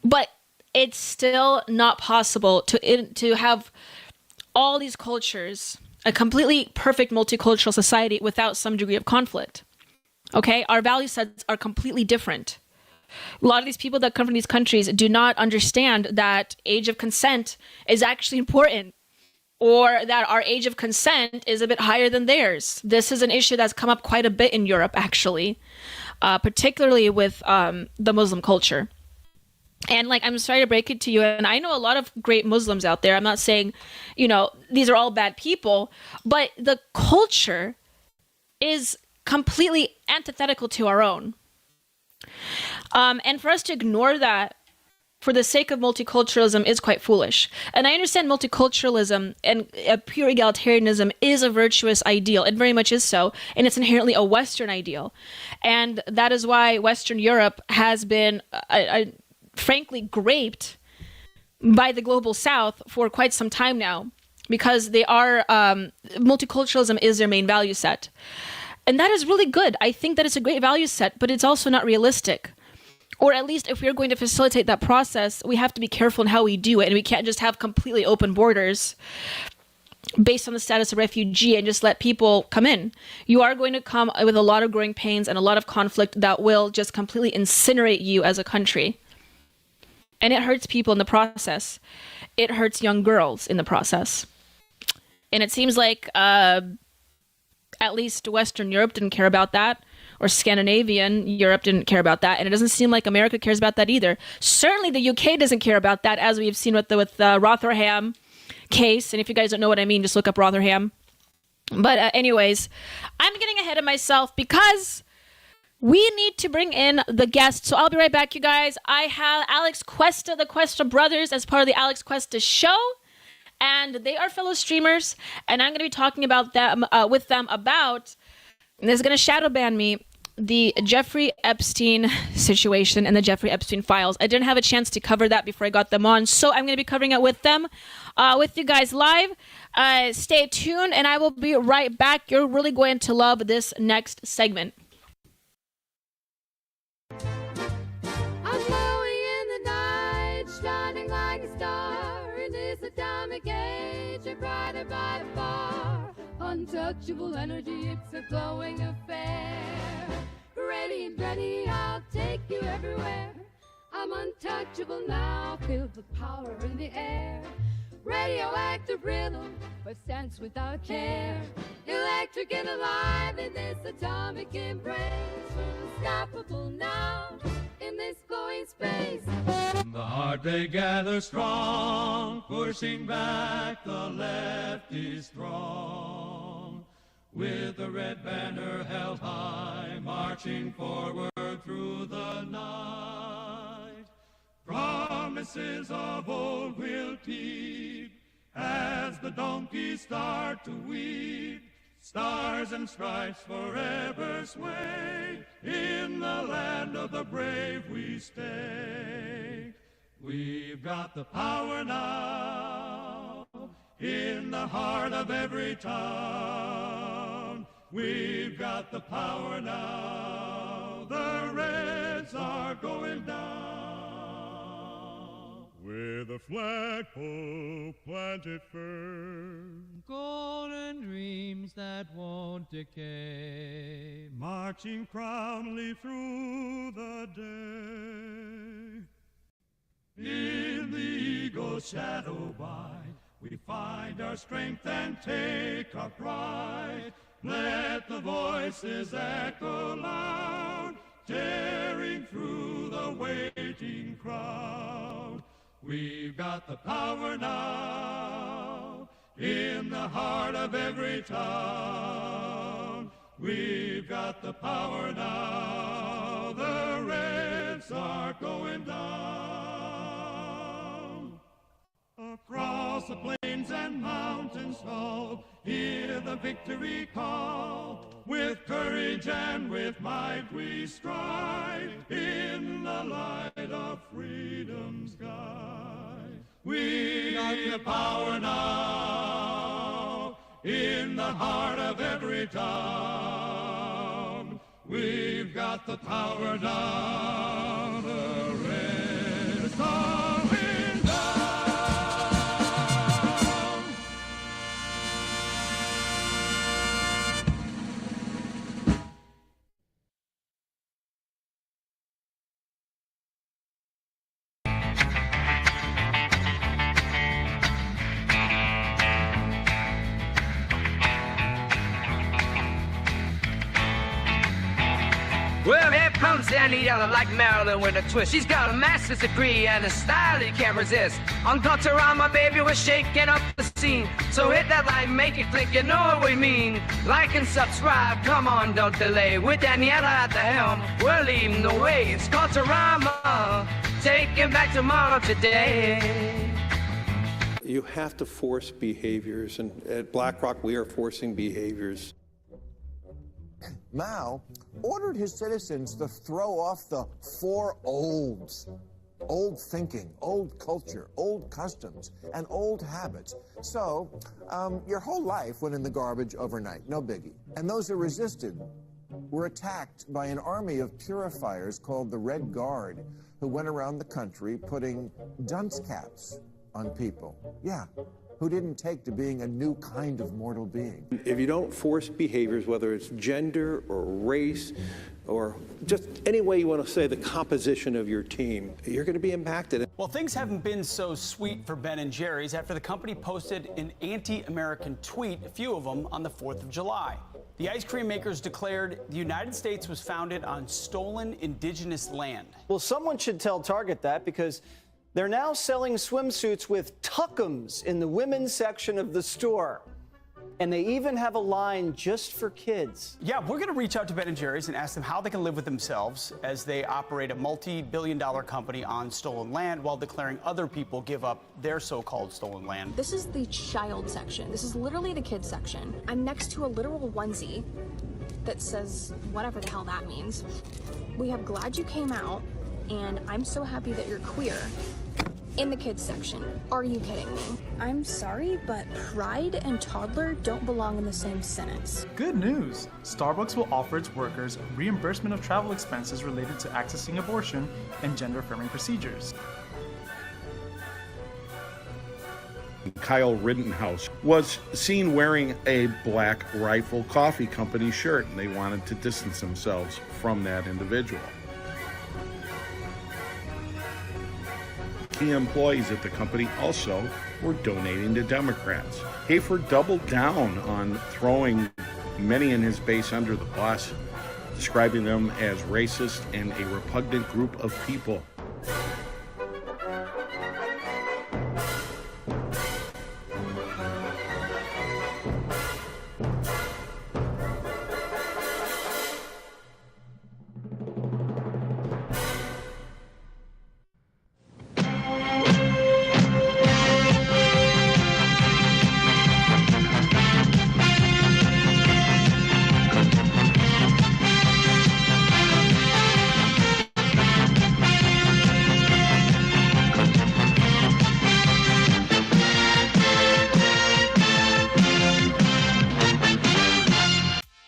but it's still not possible to have all these cultures, a completely perfect multicultural society without some degree of conflict. Okay, our value sets are completely different. A lot of these people that come from these countries do not understand that age of consent is actually important, or that our age of consent is a bit higher than theirs. This is an issue that's come up quite a bit in Europe, actually, particularly with the Muslim culture. And like, I'm sorry to break it to you, and I know a lot of great Muslims out there. I'm not saying, these are all bad people, but the culture is completely antithetical to our own. And for us to ignore that for the sake of multiculturalism is quite foolish. And I understand multiculturalism and pure egalitarianism is a virtuous ideal. It very much is so. And it's inherently a Western ideal. And that is why Western Europe has been, frankly, graped by the global South for quite some time now, because they are, multiculturalism is their main value set. And that is really good. I think that it's a great value set, but it's also not realistic. Or at least if we're going to facilitate that process, we have to be careful in how we do it. And we can't just have completely open borders based on the status of refugee and just let people come in. You are going to come with a lot of growing pains and a lot of conflict that will just completely incinerate you as a country. And it hurts people in the process. It hurts young girls in the process. And it seems like at least Western Europe didn't care about that, or Scandinavian Europe didn't care about that, and it doesn't seem like America cares about that either. Certainly the UK doesn't care about that, as we've seen with the Rotherham case, and if you guys don't know what I mean, just look up Rotherham. But anyways, I'm getting ahead of myself because we need to bring in the guest, so I'll be right back, you guys. I have Alex Cuesta, the Cuesta brothers, as part of the Alex Cuesta show. And they are fellow streamers, and I'm going to be talking about them with them about, and this is going to shadow ban me, the Jeffrey Epstein situation and the Jeffrey Epstein files. I didn't have a chance to cover that before I got them on, so I'm going to be covering it with them, with you guys live. Stay tuned, and I will be right back. You're really going to love this next segment. I'm glowing in the night, shining like a star in this atomic age, and brighter by far. Untouchable energy, it's a glowing affair. Ready, ready, I'll take you everywhere. I'm untouchable now, feel the power in the air. Radioactive rhythm, but sense without care. Electric and alive in this atomic embrace. Unstoppable now in this glowing space. The heart they gather strong, pushing back the left is strong. With the red banner held high, marching forward through the night. Promises of old will keep as the donkeys start to weep. Stars and stripes forever sway. In the land of the brave we stay. We've got the power now in the heart of every town. We've got the power now. The Reds are going down. With a flagpole planted firm, golden dreams that won't decay, marching proudly through the day. In the eagle's shadow by, we find our strength and take our pride. Let the voices echo loud, tearing through the waiting crowd. We've got the power now in the heart of every town. We've got the power now. The Reds are going down. Across the plains and mountains tall, hear the victory call. With courage and with might we stride in the light of freedom's guide. We got the power now in the heart of every town. We've got the power now. The Reds are them stand together like Marilyn with a twist. She's got a master's degree and a style you can't resist. On Culturama, baby, we're shaking up the scene. So hit that like, make it click, you know what we mean. Like and subscribe, come on, don't delay. With Daniela at the helm, we're leading the way. It's Culturama, taking back tomorrow today. You have to force behaviors, and at BlackRock, we are forcing behaviors. Mao ordered his citizens to throw off the four olds. Old thinking, old culture, old customs, and old habits. So, your whole life went in the garbage overnight, no biggie. And those who resisted were attacked by an army of purifiers called the Red Guard, who went around the country putting dunce caps on people. Yeah, who didn't take to being a new kind of mortal being. If you don't force behaviors, whether it's gender or race or just any way you want to say the composition of your team, you're going to be impacted. Well, things haven't been so sweet for Ben and Jerry's after the company posted an anti-American tweet, a few of them, on the 4th of July. The ice cream makers declared the United States was founded on stolen indigenous land. Well, someone should tell Target that, because they're now selling swimsuits with tuckums in the women's section of the store. And they even have a line just for kids. Yeah, we're going to reach out to Ben & Jerry's and ask them how they can live with themselves as they operate a multi-billion-dollar company on stolen land while declaring other people give up their so-called stolen land. This is the child section. This is literally the kids section. I'm next to a literal onesie that says whatever the hell that means. We have glad you came out, and I'm so happy that you're queer. In the kids section. Are you kidding me? I'm sorry, but pride and toddler don't belong in the same sentence. Good news! Starbucks will offer its workers reimbursement of travel expenses related to accessing abortion and gender-affirming procedures. Kyle Rittenhouse was seen wearing a Black Rifle Coffee Company shirt, and they wanted to distance themselves from that individual. Key employees at the company also were donating to Democrats. Hafer doubled down on throwing many in his base under the bus, describing them as racist and a repugnant group of people.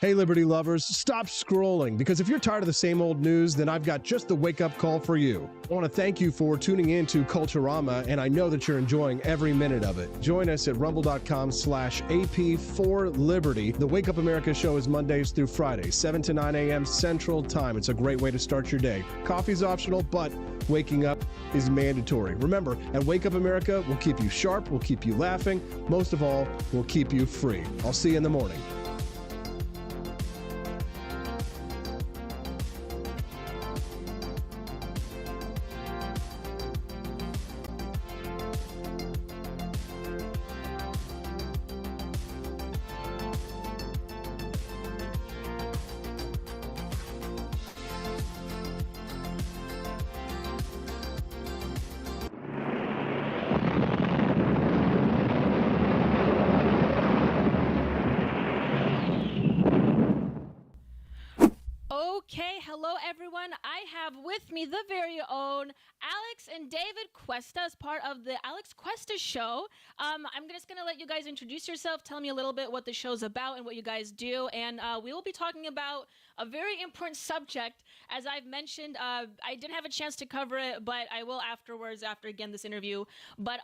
Hey, Liberty lovers, stop scrolling, because if you're tired of the same old news, then I've got just the wake-up call for you. I want to thank you for tuning in to Culturama, and I know that you're enjoying every minute of it. Join us at rumble.com/AP4Liberty. The Wake Up America show is Mondays through Fridays, 7 to 9 a.m. Central Time. It's a great way to start your day. Coffee's optional, but waking up is mandatory. Remember, at Wake Up America, we'll keep you sharp, we'll keep you laughing, most of all, we'll keep you free. I'll see you in the morning. Okay, hello everyone. I have with me the very own Alex and David Cuesta as part of the Alex Cuesta Show. I'm just going to let you guys introduce yourself, tell me a little bit what the show's about and what you guys do, and we will be talking about a very important subject. As I've mentioned, I didn't have a chance to cover it, but I will afterwards, after again this interview. But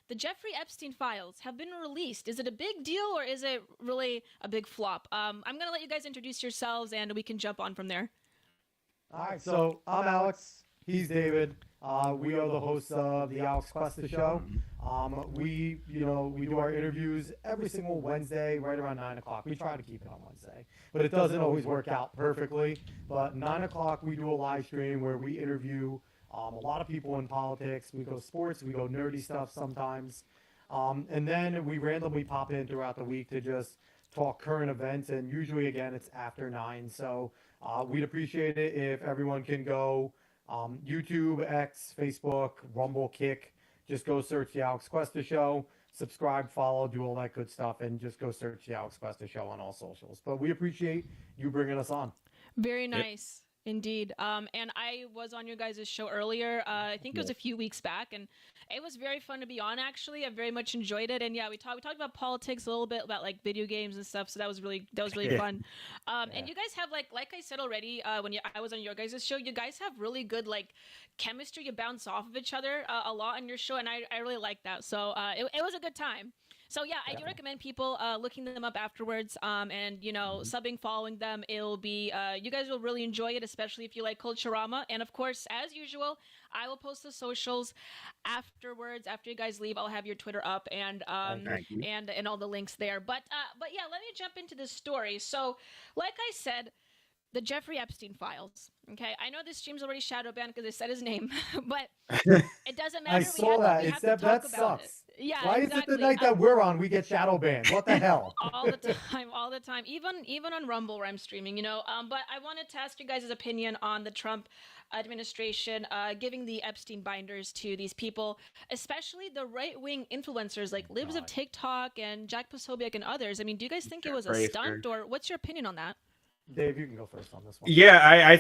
the Jeffrey Epstein files have been released. Is it a big deal or is it really a big flop? I'm going to let you guys introduce yourselves and we can jump on from there. All right, so I'm Alex. He's David. We are the hosts of the Alex Cuesta Show. We do our interviews every single Wednesday right around 9 o'clock. We try to keep it on Wednesday, but it doesn't always work out perfectly. But 9 o'clock, we do a live stream where we interview a lot of people in politics. We go sports, we go nerdy stuff sometimes. And then we randomly pop in throughout the week to just talk current events. And usually, again, it's after 9. So we'd appreciate it if everyone can go YouTube, X, Facebook, Rumble, Kick. Just go search the Alex Cuesta Show, subscribe, follow, do all that good stuff, and just go search the Alex Cuesta Show on all socials. But we appreciate you bringing us on. Very nice. Indeed. And I was on your guys' show earlier. I think it was a few weeks back, and it was very fun to be on, actually. I very much enjoyed it. And yeah, we talked about politics a little bit, about like video games and stuff. So that was really fun. And you guys have like I said already, when I was on your guys' show, you guys have really good like chemistry. You bounce off of each other a lot on your show, and I really like that. So it was a good time. So yeah, I do recommend people looking them up afterwards, and subbing, following them. It'll be you guys will really enjoy it, especially if you like Culturama. And of course, as usual, I will post the socials afterwards. After you guys leave, I'll have your Twitter up and all the links there. But yeah, let me jump into this story. So, like I said, the Jeffrey Epstein files. Okay, I know this stream's already shadow banned because I said his name, but it doesn't matter. I saw that. That sucks. Yeah, why exactly. is it the night that we're on we get shadow banned? What the hell? all the time, even on Rumble where I'm streaming, But I wanted to ask you guys' opinion on the Trump administration giving the Epstein binders to these people, especially the right-wing influencers like Libs of TikTok and Jack Posobiec and others. I mean, do you guys think it was a stunt, or what's your opinion on that? Dave, you can go first on this one. Yeah,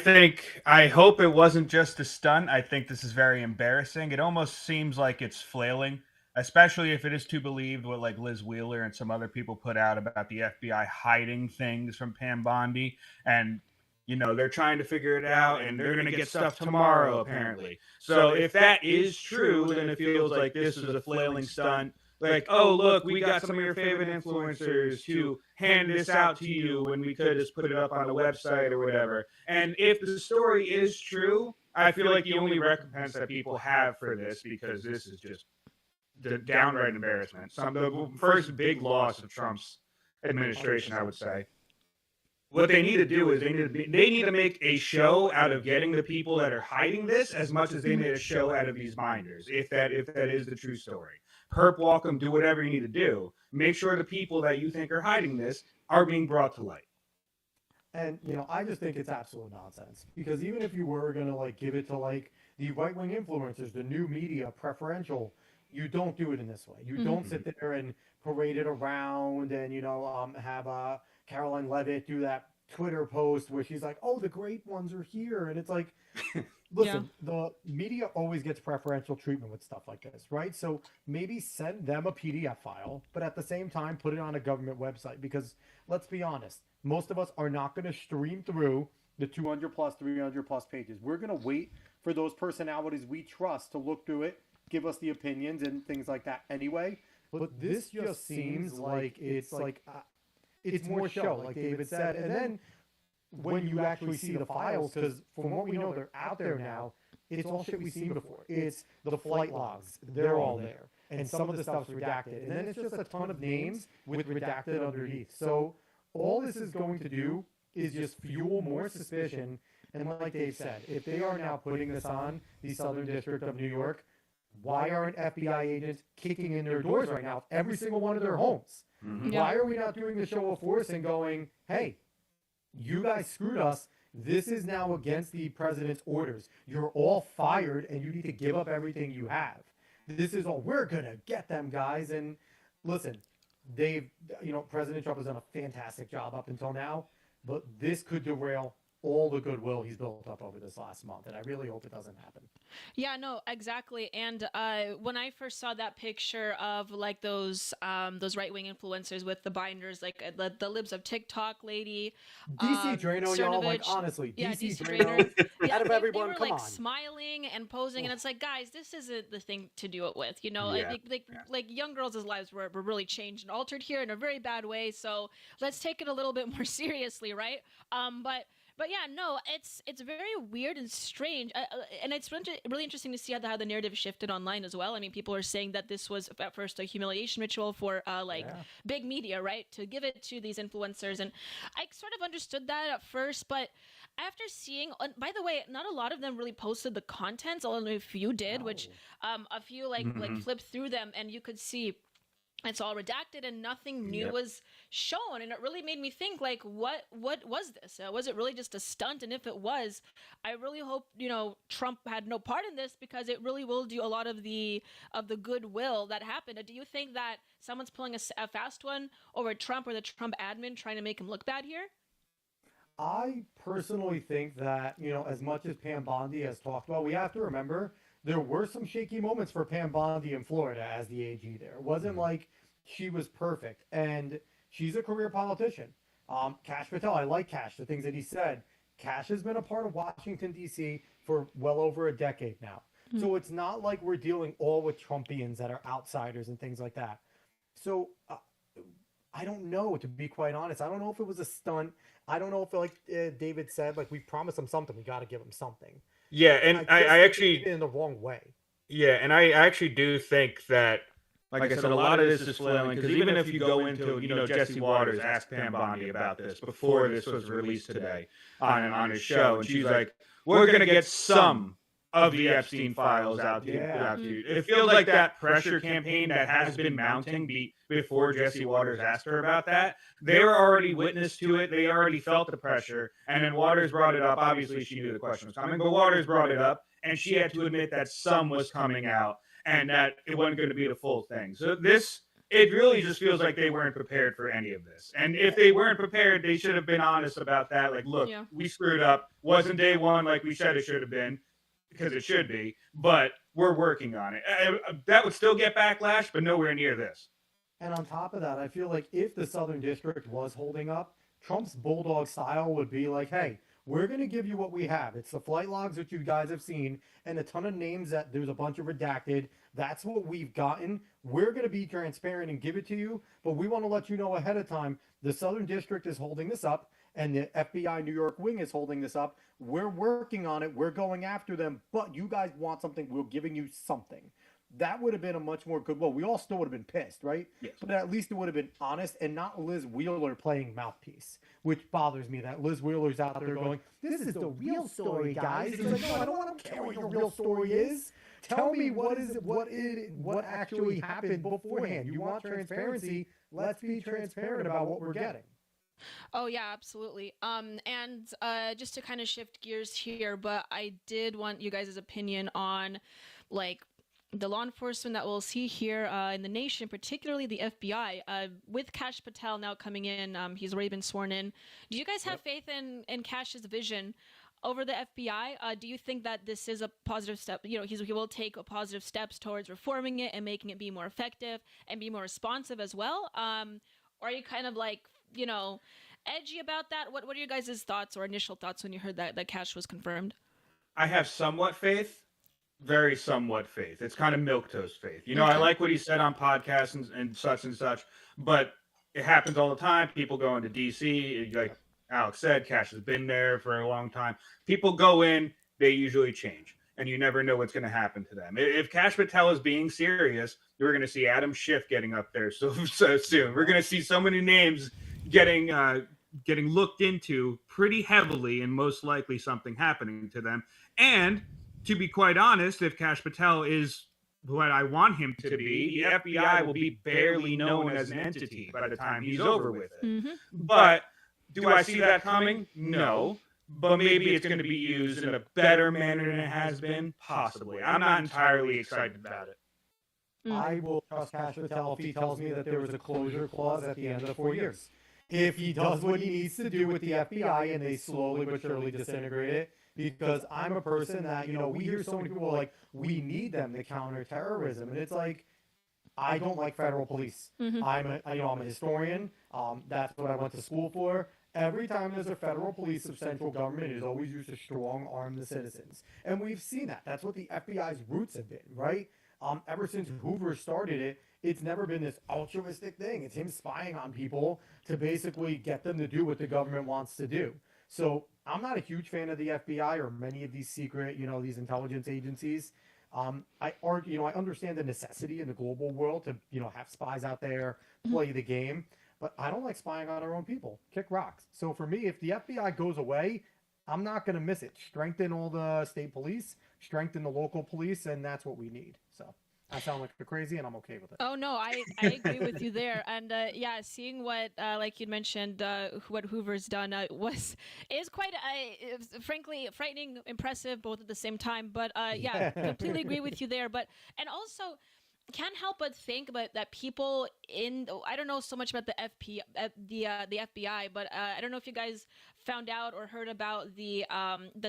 I hope it wasn't just a stunt. I think this is very embarrassing. It almost seems like it's flailing, especially if it is to believe what like Liz Wheeler and some other people put out about the FBI hiding things from Pam Bondi. And, they're trying to figure it out, and they're going to get stuff tomorrow, apparently. So if that is true, then it feels like this is a flailing stunt. Like, oh, look, we got some of your favorite influencers to hand this out to you when we could just put it up on the website or whatever. And if the story is true, I feel like the only recompense that people have for this, because this is just the downright embarrassment. The first big loss of Trump's administration, I would say. What they need to do is they need to make a show out of getting the people that are hiding this as much as they made a show out of these binders, if that is the true story. Perp walk them, do whatever you need to do. Make sure the people that you think are hiding this are being brought to light. And, I just think it's absolute nonsense. Because even if you were going to, give it to, the right-wing influencers, the new media, preferential, you don't do it in this way. You don't sit there and parade it around and, have Caroline Levitt do that Twitter post where she's like, oh, the great ones are here. And it's like, listen, the media always gets preferential treatment with stuff like this, right? So maybe send them a PDF file, but at the same time, put it on a government website. Because let's be honest, most of us are not going to stream through the 200 plus, 300 plus pages. We're going to wait for those personalities we trust to look through it, give us the opinions and things like that anyway. But this just seems like it's more show, like David said. And then when you actually see the files, because from what we know, they're out there now, it's all shit we've seen before. It's the flight logs. They're all there. And some of the stuff's redacted. And then it's just a ton of names with redacted underneath. So all this is going to do is just fuel more suspicion. And like Dave said, if they are now putting this on the Southern District of New York, why aren't FBI agents kicking in their doors right now, every single one of their homes? Why are we not doing the show of force and going, hey, you guys screwed us. This is now against the president's orders. You're all fired and you need to give up everything you have. This is all, we're going to get them, guys. And listen, President Trump has done a fantastic job up until now, but this could derail all the goodwill he's built up over this last month, and I really hope it doesn't happen. Yeah, no, exactly. And when I first saw that picture of like those right-wing influencers with the binders, like the Libs of TikTok lady, DC Drano, y'all, like honestly, DC Drano, out of everyone, they were come like on, smiling and posing, and it's like, guys, this isn't the thing to do it with, like young girls' lives were really changed and altered here in a very bad way. So let's take it a little bit more seriously, right? But yeah, no, it's very weird and strange, and it's really interesting to see how the narrative shifted online as well. I mean, people are saying that this was at first a humiliation ritual for big media, right, to give it to these influencers, and I sort of understood that at first, but after seeing, by the way, not a lot of them really posted the contents, only a few did, which a few like flipped through them, and you could see it's all redacted and nothing new was shown, and it really made me think, like, what was this? Was it really just a stunt? And if it was, I really hope Trump had no part in this, because it really will do a lot of the goodwill that happened. Do you think that someone's pulling a fast one over Trump, or the Trump admin trying to make him look bad here? I personally think that, as much as Pam Bondi has talked about, we have to remember there were some shaky moments for Pam Bondi in Florida as the AG there. It wasn't like she was perfect. And she's a career politician. Kash Patel, I like Kash, the things that he said. Kash has been a part of Washington, D.C. for well over a decade now. So it's not like we're dealing all with Trumpians that are outsiders and things like that. So I don't know, to be quite honest. I don't know if it was a stunt. I don't know if, like David said, like, we promised him something. We got to give him something. Yeah, and I actually did it in the wrong way. Yeah, and I actually do think that, like I said, a lot of this is flailing, because even if you go into, Jesse Waters asked Pam Bondi about this before this was released today on his show, and she's like, we're going to get some of the Epstein files out to you. It feels like that pressure campaign that has been mounting before Jesse Waters asked her about that. They were already witness to it. They already felt the pressure. And then Waters brought it up. Obviously, she knew the question was coming, but Waters brought it up, and she had to admit that some was coming out and that it wasn't going to be the full thing. So it really just feels like they weren't prepared for any of this. And if they weren't prepared, they should have been honest about that. Like, look, we screwed up. Wasn't day one like we said it should have been, because it should be, but we're working on it. That would still get backlash, but nowhere near this. And on top of that, I feel like if the Southern District was holding up, Trump's bulldog style would be like, hey, we're going to give you what we have. It's the flight logs that you guys have seen, and a ton of names that there's a bunch of redacted. That's what we've gotten. We're going to be transparent and give it to you, but we want to let you know ahead of time, the Southern District is holding this up, and the FBI New York wing is holding this up. We're working on it. We're going after them, but you guys want something. We're giving you something. That would have been a much more good. Well, we all still would have been pissed, right? Yes. But at least it would have been honest and not Liz Wheeler playing mouthpiece, which bothers me that Liz Wheeler's out there going, this is the real story, guys. It's like, no, I don't care what your real story is. Tell me what actually happened beforehand. You want transparency? Let's be transparent about what we're getting. Oh yeah, absolutely. And just to kind of shift gears here, but I did want you guys' opinion on, like, the law enforcement that we'll see here in the nation, particularly the FBI, with Kash Patel now coming in. He's already been sworn in. Do you guys have faith in Kash's vision over the FBI? Do you think that this is a positive step? He will take positive steps towards reforming it and making it be more effective and be more responsive as well? Or are you kind of like, edgy about that? What are your guys' thoughts or initial thoughts when you heard that Kash was confirmed? I have somewhat faith, very somewhat faith. It's kind of milquetoast faith. I like what he said on podcasts and such, but it happens all the time. People go into D.C., like Alex said, Kash has been there for a long time. People go in, they usually change, and you never know what's going to happen to them. If Kash Patel is being serious, we're going to see Adam Schiff getting up there so soon. We're going to see so many names getting looked into pretty heavily, and most likely something happening to them. And to be quite honest, if Kash Patel is what I want him to be, the FBI will be barely known as an entity by the time he's over with it. Mm-hmm. But do I see that coming? No. But maybe it's going to be used in a better manner than it has been? Possibly. I'm not entirely excited about it. I will trust Kash Patel if he tells me that there was a closure clause at the end of the 4 years. If he does what he needs to do with the FBI and they slowly but surely disintegrate it, because I'm a person that, we hear so many people like, we need them to counter terrorism. And it's like, I don't like federal police. Mm-hmm. I'm a historian. That's what I went to school for. Every time there's a federal police of central government, it is always used to strong arm the citizens. And we've seen that. That's what the FBI's roots have been, right? Ever since Hoover started it, it's never been this altruistic thing. It's him spying on people to basically get them to do what the government wants to do. So I'm not a huge fan of the FBI or many of these secret, these intelligence agencies. I understand the necessity in the global world to, have spies out there, play the game, but I don't like spying on our own people. Kick rocks. So for me, if the FBI goes away, I'm not going to miss it. Strengthen all the state police, strengthen the local police, and that's what we need. So I sound like a crazy, and I'm okay with it. Oh no, I agree with you there. And seeing what like you mentioned, what Hoover's done is quite frankly frightening, impressive, both at the same time. But completely agree with you there. And also can't help but think about that people I don't know so much about the FBI, but I don't know if you guys found out or heard about the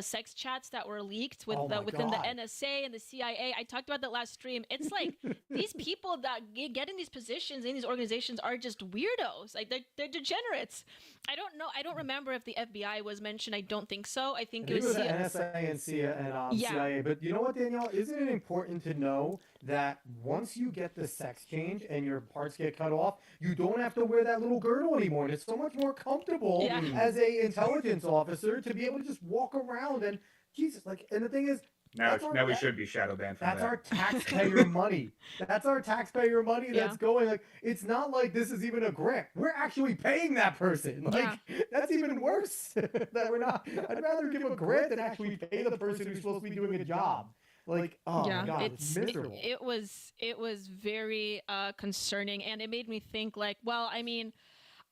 sex chats that were leaked within the NSA and the CIA. I talked about that last stream. It's like these people that get in these positions in these organizations are just weirdos. Like they're degenerates. I don't know. I don't remember if the FBI was mentioned. I don't think so. I think it was NSA and CIA. But you know what, Danielle? Isn't it important to know that once you get the sex change and your parts get cut off, you don't have to wear that little girdle anymore, and it's so much more comfortable as a intelligence officer to be able to just walk around and Jesus, and the thing is, now we should be shadow banned from that. That's our taxpayer money. That's our taxpayer money that's going. Like, it's not like this is even a grant. We're actually paying that person. Like, that's even worse. That we're not. I'd rather give a grant than actually pay the person who's supposed to be doing a job. Like, oh my God, it's miserable. It was very concerning, and it made me think. Like, well, I mean,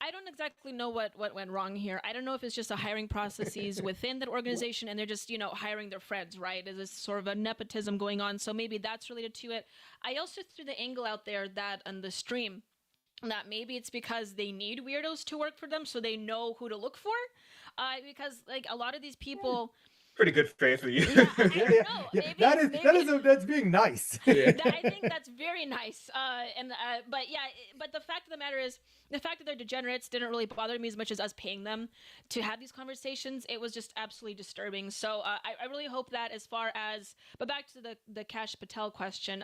I don't exactly know what went wrong here. I don't know if it's just a hiring processes within that organization and they're just, hiring their friends, right? Is this sort of a nepotism going on? So maybe that's related to it. I also threw the angle out there that on the stream that maybe it's because they need weirdos to work for them so they know who to look for. Because like a lot of these people... Pretty good faith of you. That's being nice. I think that's very nice. But the fact of the matter is, the fact that they're degenerates didn't really bother me as much as us paying them to have these conversations. It was just absolutely disturbing. So I really hope that but back to the Kash Patel question,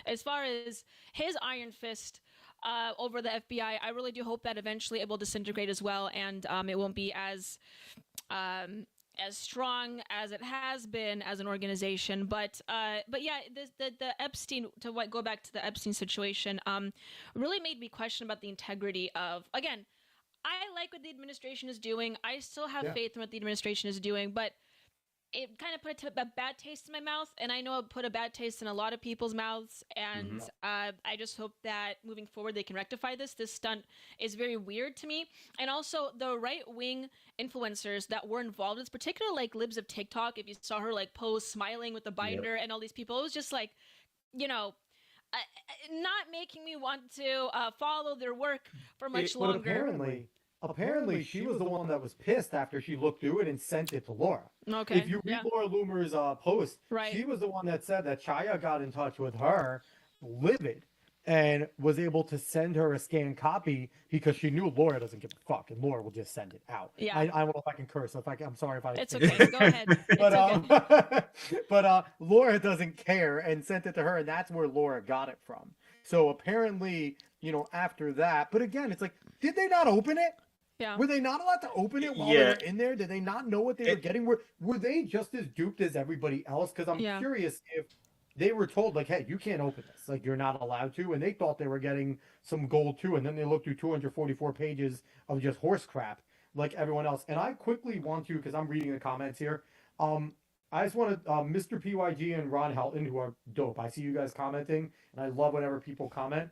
as far as his iron fist over the FBI, I really do hope that eventually it will disintegrate as well, and it won't be as strong as it has been as an organization, but yeah, the Epstein, go back to the Epstein situation, really made me question about the integrity of, again, I like what the administration is doing. I still have faith in what the administration is doing, but it kind of put a bad taste in my mouth, and I know it put a bad taste in a lot of people's mouths, and I just hope that moving forward they can rectify this. This stunt is very weird to me, and also the right-wing influencers that were involved, it's particularly like Libs of TikTok, if you saw her like pose smiling with the binder and all these people, it was just like, not making me want to follow their work for much longer. Apparently, she was the one that was pissed after she looked through it and sent it to Laura. Okay. If you read Laura Loomer's post, she was the one that said that Chaya got in touch with her, livid, and was able to send her a scanned copy because she knew Laura doesn't give a fuck, and Laura will just send it out. Yeah. I don't know if I can curse. I'm sorry if I. It's okay. Go ahead. But Laura doesn't care and sent it to her, and that's where Laura got it from. So apparently, after that, but again, it's like, did they not open it? Yeah. Were they not allowed to open it while they were in there? Did they not know what they were getting? Were they just as duped as everybody else? Because I'm curious if they were told, like, hey, you can't open this. Like, you're not allowed to. And they thought they were getting some gold, too. And then they looked through 244 pages of just horse crap like everyone else. And I quickly want to, because I'm reading the comments here, I just want to, Mr. PYG and Ron Helton, who are dope. I see you guys commenting, and I love whenever people comment.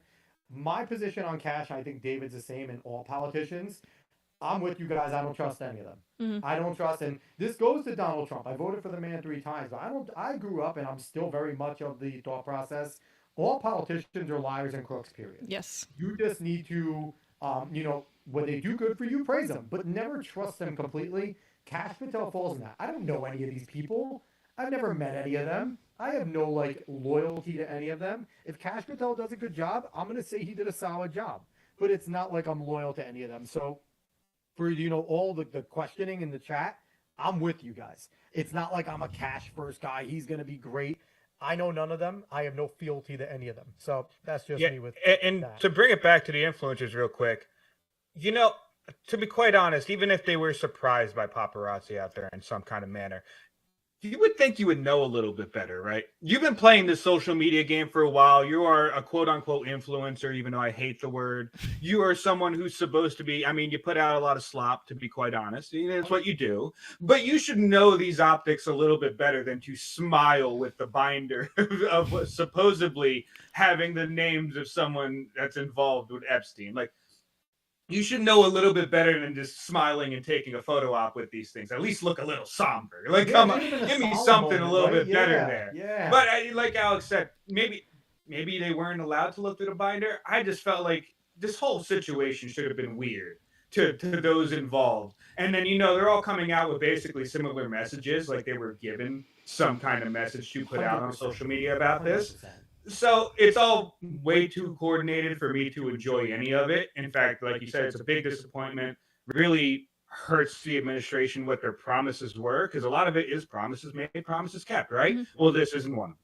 My position on Kash, I think David's the same in all politicians. I'm with you guys. I don't trust any of them. I don't trust, and this goes to Donald Trump. I voted for the man 3 times, but I grew up, and I'm still very much of the thought process. All politicians are liars and crooks, period. Yes. You just need to, when they do good for you, praise them, but never trust them completely. Kash Patel falls in that. I don't know any of these people. I've never met any of them. I have no, loyalty to any of them. If Kash Patel does a good job, I'm going to say he did a solid job. But it's not like I'm loyal to any of them. So, for, all the questioning in the chat, I'm with you guys. It's not like I'm a Kash first guy. He's going to be great. I know none of them. I have no fealty to any of them. So, that's just me with and that. To bring it back to the influencers real quick, to be quite honest, even if they were surprised by paparazzi out there in some kind of manner, you would think you would know a little bit better, right? You've been playing this social media game for a while. You are a quote unquote influencer, even though I hate the word. You are someone who's supposed to be, I mean, you put out a lot of slop, to be quite honest. It's what you do. But you should know these optics a little bit better than to smile with the binder of supposedly having the names of someone that's involved with Epstein. Like, you should know a little bit better than just smiling and taking a photo op with these things. At least look a little somber. Like, Yeah, come on, maybe even a give me solemn something moment, a little right? bit better Yeah, there. yeah. But like Alex said, maybe they weren't allowed to look through the binder. I just felt like this whole situation should have been weird to those involved. And then, they're all coming out with basically similar messages, like they were given some kind of message to put out on social media about this. 100%. So it's all way too coordinated for me to enjoy any of it. In fact, like you said, it's a big disappointment. Really hurts the administration what their promises were, because a lot of it is promises made, promises kept, right? Well, this isn't one.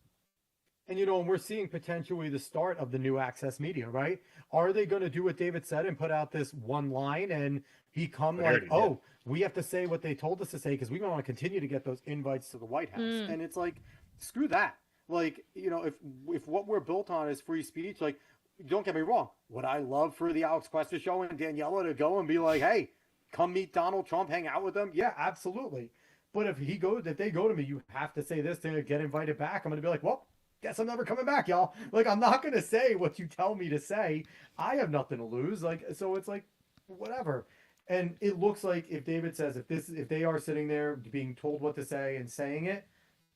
And and we're seeing potentially the start of the new access media, right? Are they going to do what David said and put out this one line and become like, oh, we have to say what they told us to say because we want to continue to get those invites to the White House? And it's like, screw that. Like, if what we're built on is free speech, like, don't get me wrong. Would I love for the Alex Cuesta show and Daniela to go and be like, hey, come meet Donald Trump, hang out with them? Yeah, absolutely. But if they go to me, you have to say this to get invited back. I'm going to be like, well, guess I'm never coming back, y'all. Like, I'm not going to say what you tell me to say. I have nothing to lose. Like, so it's like, whatever. And it looks like if David says, if they are sitting there being told what to say and saying it,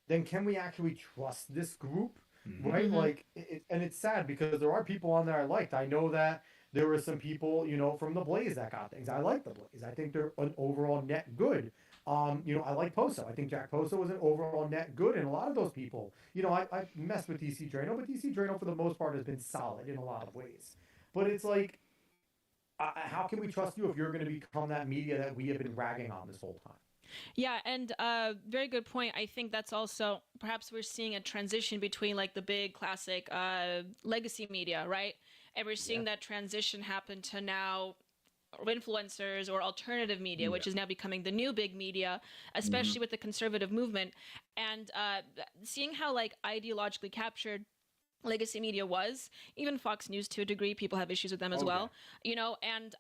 then can we actually trust this group, right? Like, and it's sad because there are people on there I liked. I know that there were some people, from the Blaze that got things. I like the Blaze. I think they're an overall net good. I like Poso. I think Jack Poso was an overall net good, and a lot of those people, I messed with DC Drano, but DC Drano for the most part has been solid in a lot of ways. But it's like, how can we trust you if you're going to become that media that we have been ragging on this whole time? Yeah, and very good point. I think that's also, perhaps we're seeing a transition between like the big classic legacy media, right? And we're seeing that transition happen to now influencers or alternative media, which is now becoming the new big media, especially with the conservative movement. And seeing how like ideologically captured legacy media was, even Fox News to a degree, people have issues with them as well, and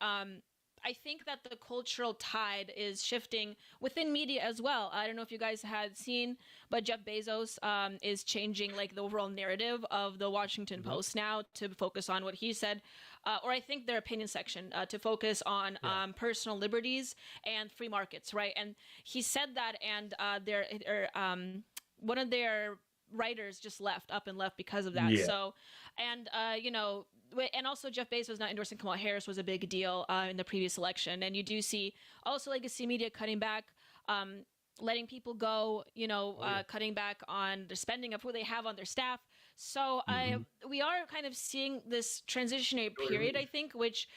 I think that the cultural tide is shifting within media as well. I don't know if you guys had seen, but Jeff Bezos is changing like the overall narrative of the Washington Post now to focus on what he said, or I think their opinion section to focus on personal liberties and free markets, right? And he said that, and one of their writers just left because of that. So, and and also Jeff Bezos not endorsing Kamala Harris was a big deal in the previous election. And you do see also legacy media cutting back, letting people go, cutting back on the spending of who they have on their staff. So we are kind of seeing this transitionary period, I think, which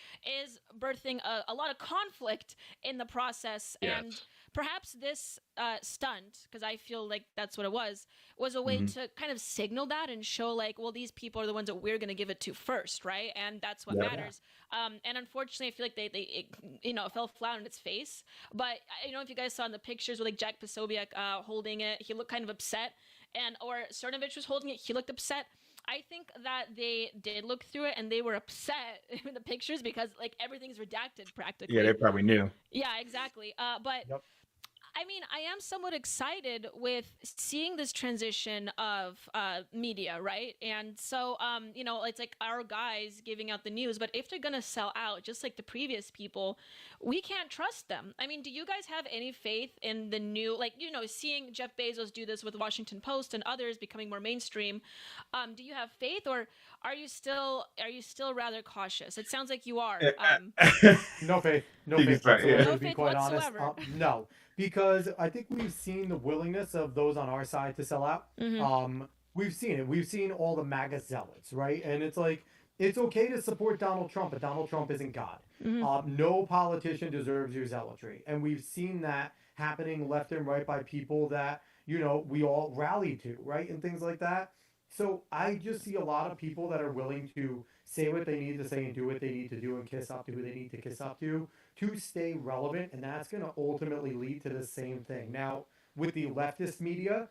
is birthing a lot of conflict in the process. And perhaps this stunt, because I feel like that's what it was a way to kind of signal that and show like, well, these people are the ones that we're going to give it to first, right? And that's what matters. And unfortunately, I feel like it fell flat on its face. But I don't know if you guys saw in the pictures with like Jack Posobiec holding it, he looked kind of upset, or Cernovich was holding it, he looked upset. I think that they did look through it and they were upset in the pictures because like everything's redacted practically. Yeah, they probably knew. Yeah, exactly. But I mean, I am somewhat excited with seeing this transition of media, right? And so, it's like our guys giving out the news, but if they're going to sell out, just like the previous people, we can't trust them. I mean, do you guys have any faith in the new, seeing Jeff Bezos do this with Washington Post and others becoming more mainstream? Do you have faith, or are you still rather cautious? It sounds like you are. No faith. No faith whatsoever, to be quite honest. No. Because I think we've seen the willingness of those on our side to sell out. We've seen it. We've seen all the MAGA zealots, right? And it's like, it's okay to support Donald Trump, but Donald Trump isn't God. No politician deserves your zealotry. And we've seen that happening left and right by people that, we all rally to, right? And things like that. So I just see a lot of people that are willing to say what they need to say and do what they need to do and kiss up to who they need to kiss up to stay relevant, and that's going to ultimately lead to the same thing. Now, with the leftist media,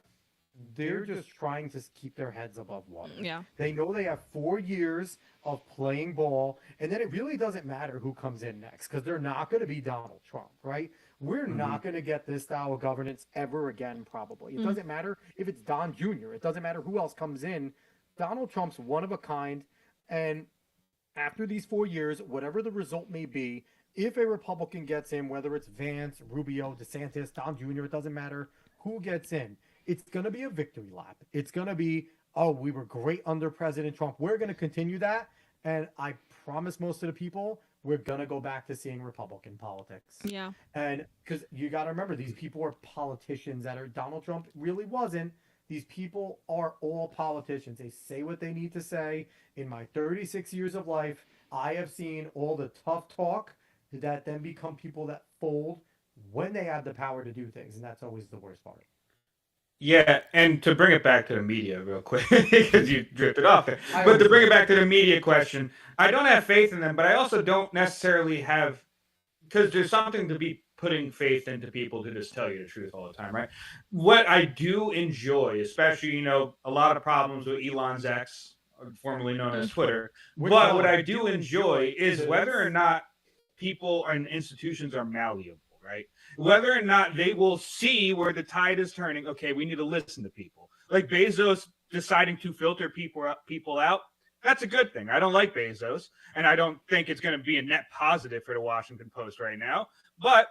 they're just trying to keep their heads above water. Yeah. They know they have 4 years of playing ball, and then it really doesn't matter who comes in next because they're not going to be Donald Trump, right? We're not going to get this style of governance ever again, probably. It doesn't matter if it's Don Jr. It doesn't matter who else comes in. Donald Trump's one of a kind, and after these 4 years, whatever the result may be, if a Republican gets in, whether it's Vance, Rubio, DeSantis, Don Jr., it doesn't matter who gets in, it's going to be a victory lap. It's going to be, oh, we were great under President Trump. We're going to continue that. And I promise most of the people, we're going to go back to seeing Republican politics. Yeah. And because you got to remember, these people are politicians that are, Donald Trump really wasn't. These people are all politicians. They say what they need to say. In my 36 years of life, I have seen all the tough talk that then become people that fold when they have the power to do things. And that's always the worst part. Yeah, and to bring it back to the media real quick, because you drifted off there. But to bring it back to the media question, I don't have faith in them, but I also don't necessarily have, because there's something to be putting faith into people to just tell you the truth all the time, right? What I do enjoy, especially, you know, a lot of problems with Elon's ex, formerly known as Twitter, but what I do enjoy is whether or not people and institutions are malleable, right? Whether or not they will see where the tide is turning. Okay, we need to listen to people. Like Bezos deciding to filter people out. That's a good thing. I don't like Bezos, and I don't think it's going to be a net positive for the Washington Post right now. But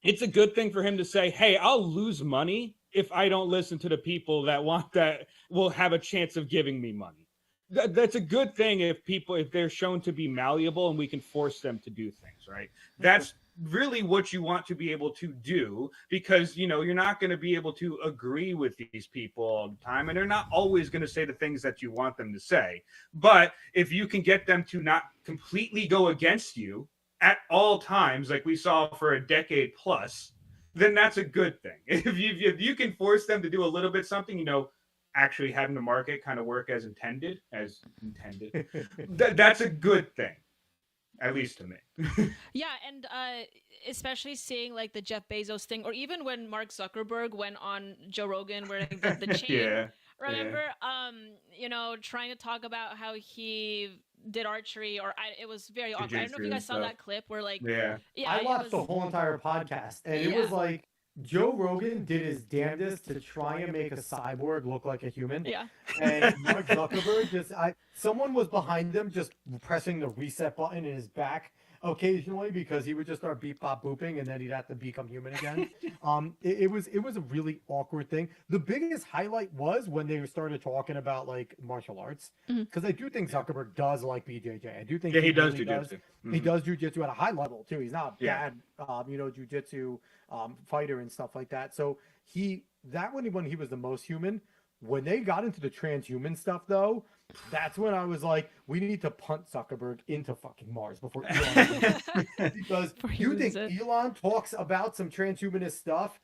it's a good thing for him to say, hey, I'll lose money if I don't listen to the people that will have a chance of giving me money. That's a good thing if they're shown to be malleable and we can force them to do things, right? That's really what you want to be able to do, because, you know, you're not going to be able to agree with these people all the time, and they're not always going to say the things that you want them to say. But if you can get them to not completely go against you at all times, like we saw for a decade plus, then that's a good thing. If you can force them to do a little bit something, you know, actually having the market kind of work as intended, that's a good thing, at least to me. Yeah, and especially seeing like the Jeff Bezos thing, or even when Mark Zuckerberg went on Joe Rogan wearing the chain. Yeah. Remember, you know, trying to talk about how he did archery, or it was very awkward. I don't know if you guys saw that clip where like, I watched the whole entire podcast, and it was like, Joe Rogan did his damnedest to try and make a cyborg look like a human. Yeah. And Mark Zuckerberg someone was behind him just pressing the reset button in his back occasionally, because he would just start beep bop booping and then he'd have to become human again. It was a really awkward thing. The biggest highlight was when they started talking about like martial arts, because I do think Zuckerberg does like BJJ. I do think he does really jujitsu. He does jujitsu at a high level too. He's not a bad jujitsu fighter and stuff like that. So when he was the most human. When they got into the transhuman stuff, though, that's when I was like, we need to punt Zuckerberg into fucking Mars before Elon. Because you think Elon talks about some transhumanist stuff?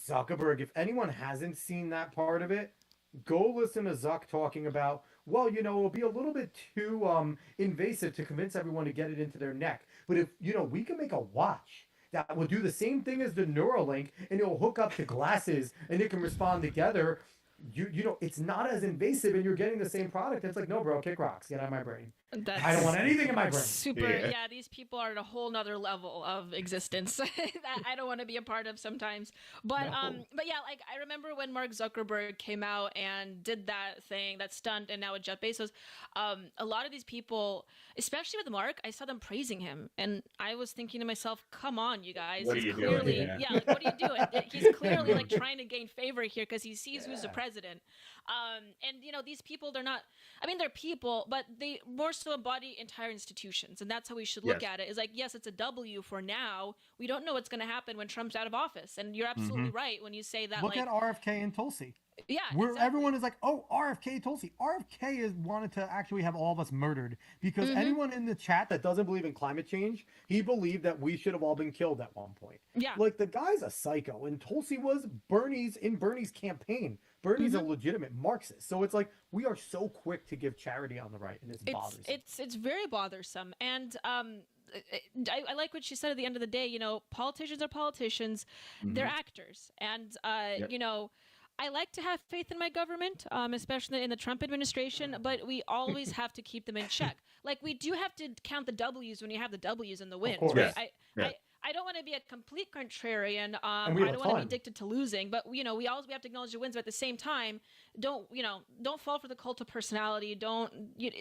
Zuckerberg, if anyone hasn't seen that part of it, go listen to Zuck talking about, well, you know, it'll be a little bit too invasive to convince everyone to get it into their neck. But if, you know, we can make a watch that will do the same thing as the Neuralink, and it will hook up to glasses and it can respond together. You know, it's not as invasive and you're getting the same product. It's like, no, bro, kick rocks. Get out of my brain. I don't want anything in my brain. Super. Yeah, these people are at a whole nother level of existence that I don't want to be a part of sometimes. But but yeah, like I remember when Mark Zuckerberg came out and did that thing, that stunt, and now with Jeff Bezos, a lot of these people, especially with Mark, I saw them praising him, and I was thinking to myself, come on, you guys. What are you doing? Yeah, like, what are you doing? He's clearly like trying to gain favor here because he sees who's the president. And you know, these people, they're people, but they more so embody entire institutions, and that's how we should look at it. Is like, yes, it's a W for now. We don't know what's going to happen when Trump's out of office, and you're absolutely right when you say that. Look like, at RFK and Tulsi. Yeah, where exactly. Everyone is like, oh, RFK, Tulsi. RFK wanted to actually have all of us murdered because anyone in the chat that doesn't believe in climate change, he believed that we should have all been killed at one point. Yeah. Like, the guy's a psycho, and Tulsi was Bernie's campaign. Bernie's a legitimate Marxist. So it's like we are so quick to give charity on the right, and it's bothersome. It's very bothersome. And I like what she said at the end of the day. You know, politicians are politicians. They're actors. And, you know, I like to have faith in my government, especially in the Trump administration, but we always have to keep them in check. Like, we do have to count the W's when you have the W's and the wins, right? I don't want to be a complete contrarian. I don't want to be addicted to losing, but we have to acknowledge the wins. But at the same time, don't fall for the cult of personality.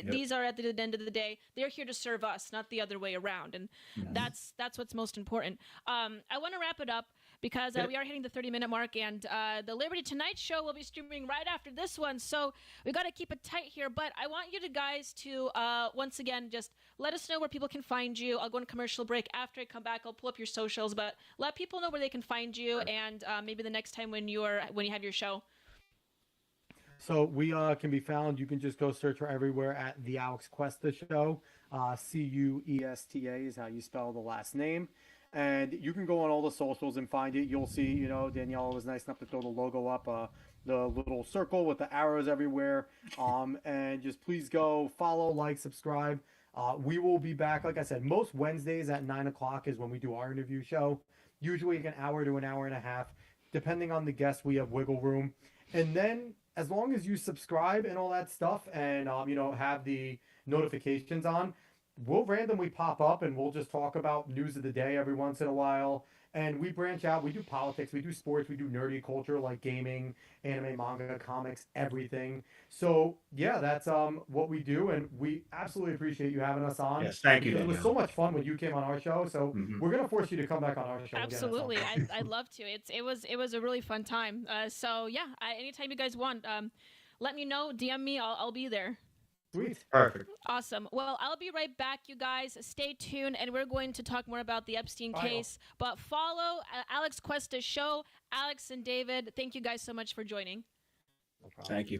These are, at the end of the day, they're here to serve us, not the other way around. And that's what's most important. I want to wrap it up because we are hitting the 30-minute mark, and the Liberty Tonight show will be streaming right after this one. So we got to keep it tight here. But I want you guys to once again just let us know where people can find you. I'll go on a commercial break. After I come back, I'll pull up your socials, but let people know where they can find you, and maybe the next time when you have your show. So we can be found. You can just go search for everywhere at the Alex Cuesta Show. Cuesta is how you spell the last name. And you can go on all the socials and find it. You'll see, you know, Daniela was nice enough to throw the logo up, the little circle with the arrows everywhere. And just please go follow, like, subscribe. We will be back, like I said, most Wednesdays at 9 o'clock is when we do our interview show. Usually an hour to an hour and a half. Depending on the guest, we have wiggle room. And then as long as you subscribe and all that stuff and, you know, have the notifications on, we'll randomly pop up and we'll just talk about news of the day every once in a while. And we branch out. We do politics. We do sports. We do nerdy culture like gaming, anime, manga, comics, everything. So, yeah, that's what we do. And we absolutely appreciate you having us on. Yes, thank you. It was so much fun when you came on our show. So we're going to force you to come back on our show. Absolutely. I'd love to. It was a really fun time. So, yeah, anytime you guys want, let me know. DM me. I'll be there. Sweet. Perfect. Awesome. Well, I'll be right back, you guys. Stay tuned, and we're going to talk more about the Epstein case. But follow Alex Cuesta's show. Alex and David, thank you guys so much for joining. No problem. Thank you.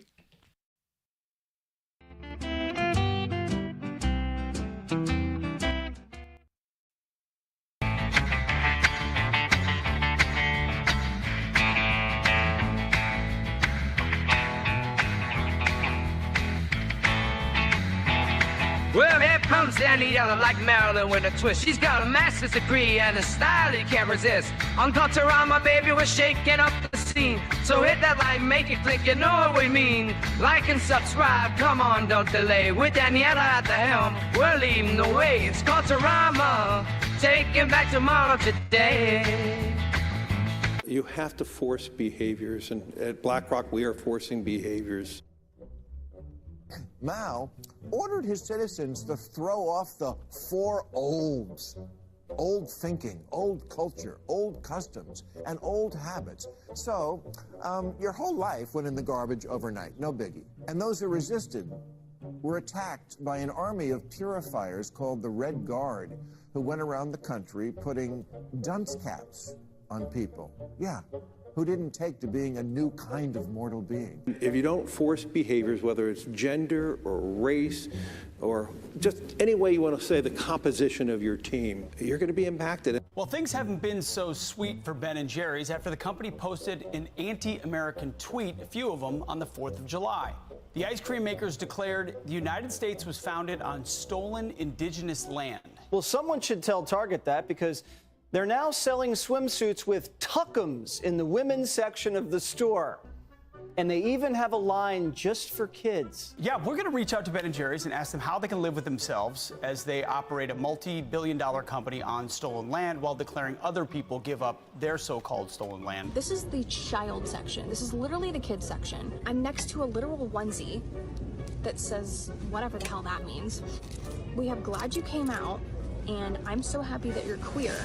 Well, here comes Daniela like Marilyn with a twist. She's got a master's degree and a style you can't resist. On Culturama, baby, we're shaking up the scene. So hit that like, make it click, you know what we mean. Like and subscribe, come on, don't delay. With Daniela at the helm, we're leading the way. It's Culturama, taking back tomorrow today. You have to force behaviors, and at BlackRock, we are forcing behaviors. Mao ordered his citizens to throw off the four olds. Old thinking, old culture, old customs, and old habits. So, your whole life went in the garbage overnight, no biggie. And those who resisted were attacked by an army of purifiers called the Red Guard, who went around the country putting dunce caps on people. Yeah. Who didn't take to being a new kind of mortal being. If you don't force behaviors, whether it's gender or race or just any way you want to say the composition of your team, you're going to be impacted. Well, things haven't been so sweet for Ben & Jerry's after the company posted an anti-American tweet, a few of them, on the 4th of July. The ice cream makers declared the United States was founded on stolen indigenous land. Well, someone should tell Target that, because they're now selling swimsuits with tuckums in the women's section of the store. And they even have a line just for kids. Yeah, we're going to reach out to Ben & Jerry's and ask them how they can live with themselves as they operate a multi-billion-dollar company on stolen land while declaring other people give up their so-called stolen land. This is the child section. This is literally the kids section. I'm next to a literal onesie that says whatever the hell that means. We have glad you came out, and I'm so happy that you're queer.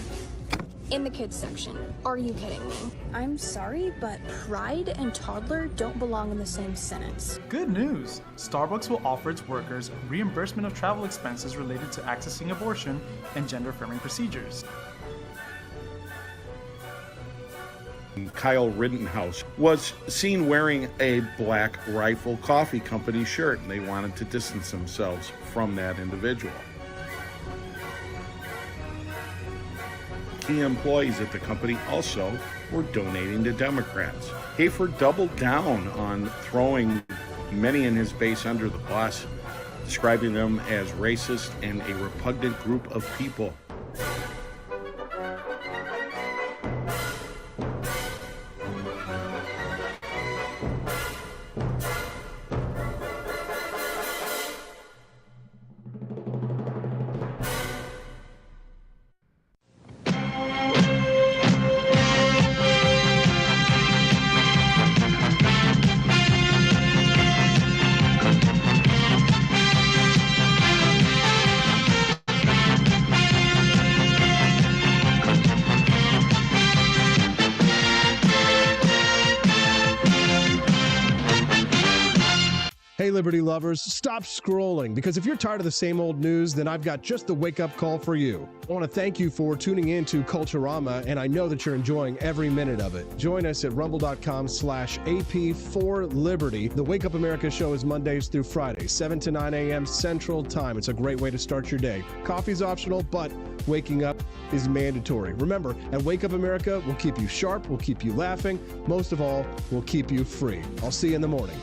In the kids section. Are you kidding me? I'm sorry, but pride and toddler don't belong in the same sentence. Good news! Starbucks will offer its workers reimbursement of travel expenses related to accessing abortion and gender-affirming procedures. Kyle Rittenhouse was seen wearing a Black Rifle Coffee Company shirt, and they wanted to distance themselves from that individual. key employees at the company also were donating to Democrats. Hafer doubled down on throwing many in his base under the bus, describing them as racist and a repugnant group of people. Hey, Liberty lovers, stop scrolling, because if you're tired of the same old news, then I've got just the wake-up call for you. I want to thank you for tuning in to Culturama, and I know that you're enjoying every minute of it. Join us at rumble.com/AP4Liberty. The Wake Up America show is Mondays through Fridays, 7 to 9 a.m. Central Time. It's a great way to start your day. Coffee's optional, but waking up is mandatory. Remember, at Wake Up America, we'll keep you sharp, we'll keep you laughing, most of all, we'll keep you free. I'll see you in the morning.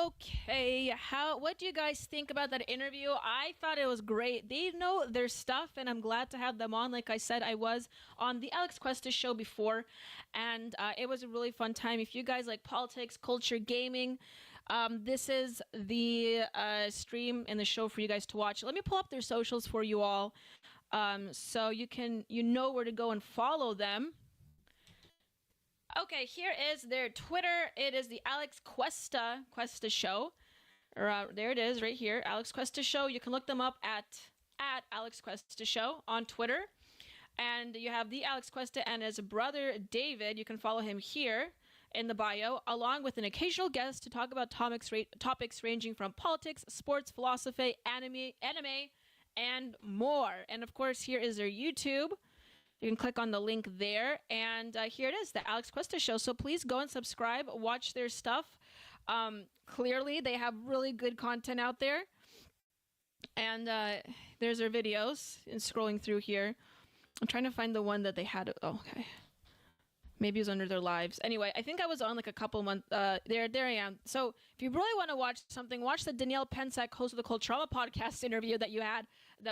Okay, what do you guys think about that interview? I thought it was great. They know their stuff, and I'm glad to have them on. Like I said, I was on the Alex Cuesta show before, and it was a really fun time. If you guys like politics, culture, gaming, this is the stream and the show for you guys to watch. Let me pull up their socials for you all, so you know where to go and follow them. Okay, here is their Twitter. It is the Alex Cuesta show. There it is right here, Alex Cuesta show. You can look them up at Alex Cuesta show on Twitter. And you have the Alex Cuesta and his brother David. You can follow him here in the bio, along with an occasional guest to talk about topics ranging from politics, sports, philosophy, anime, and more. And of course, here is their YouTube. You can click on the link there, and here it is, the Alex Cuesta show. So please go and subscribe, watch their stuff. Clearly, they have really good content out there. And there's their videos. And scrolling through here, I'm trying to find the one that they had. Oh, okay. Maybe it was under their lives. Anyway, I think I was on like a couple months. There I am. So if you really want to watch something, watch the Danielle Pensac, host of the Culturama podcast interview that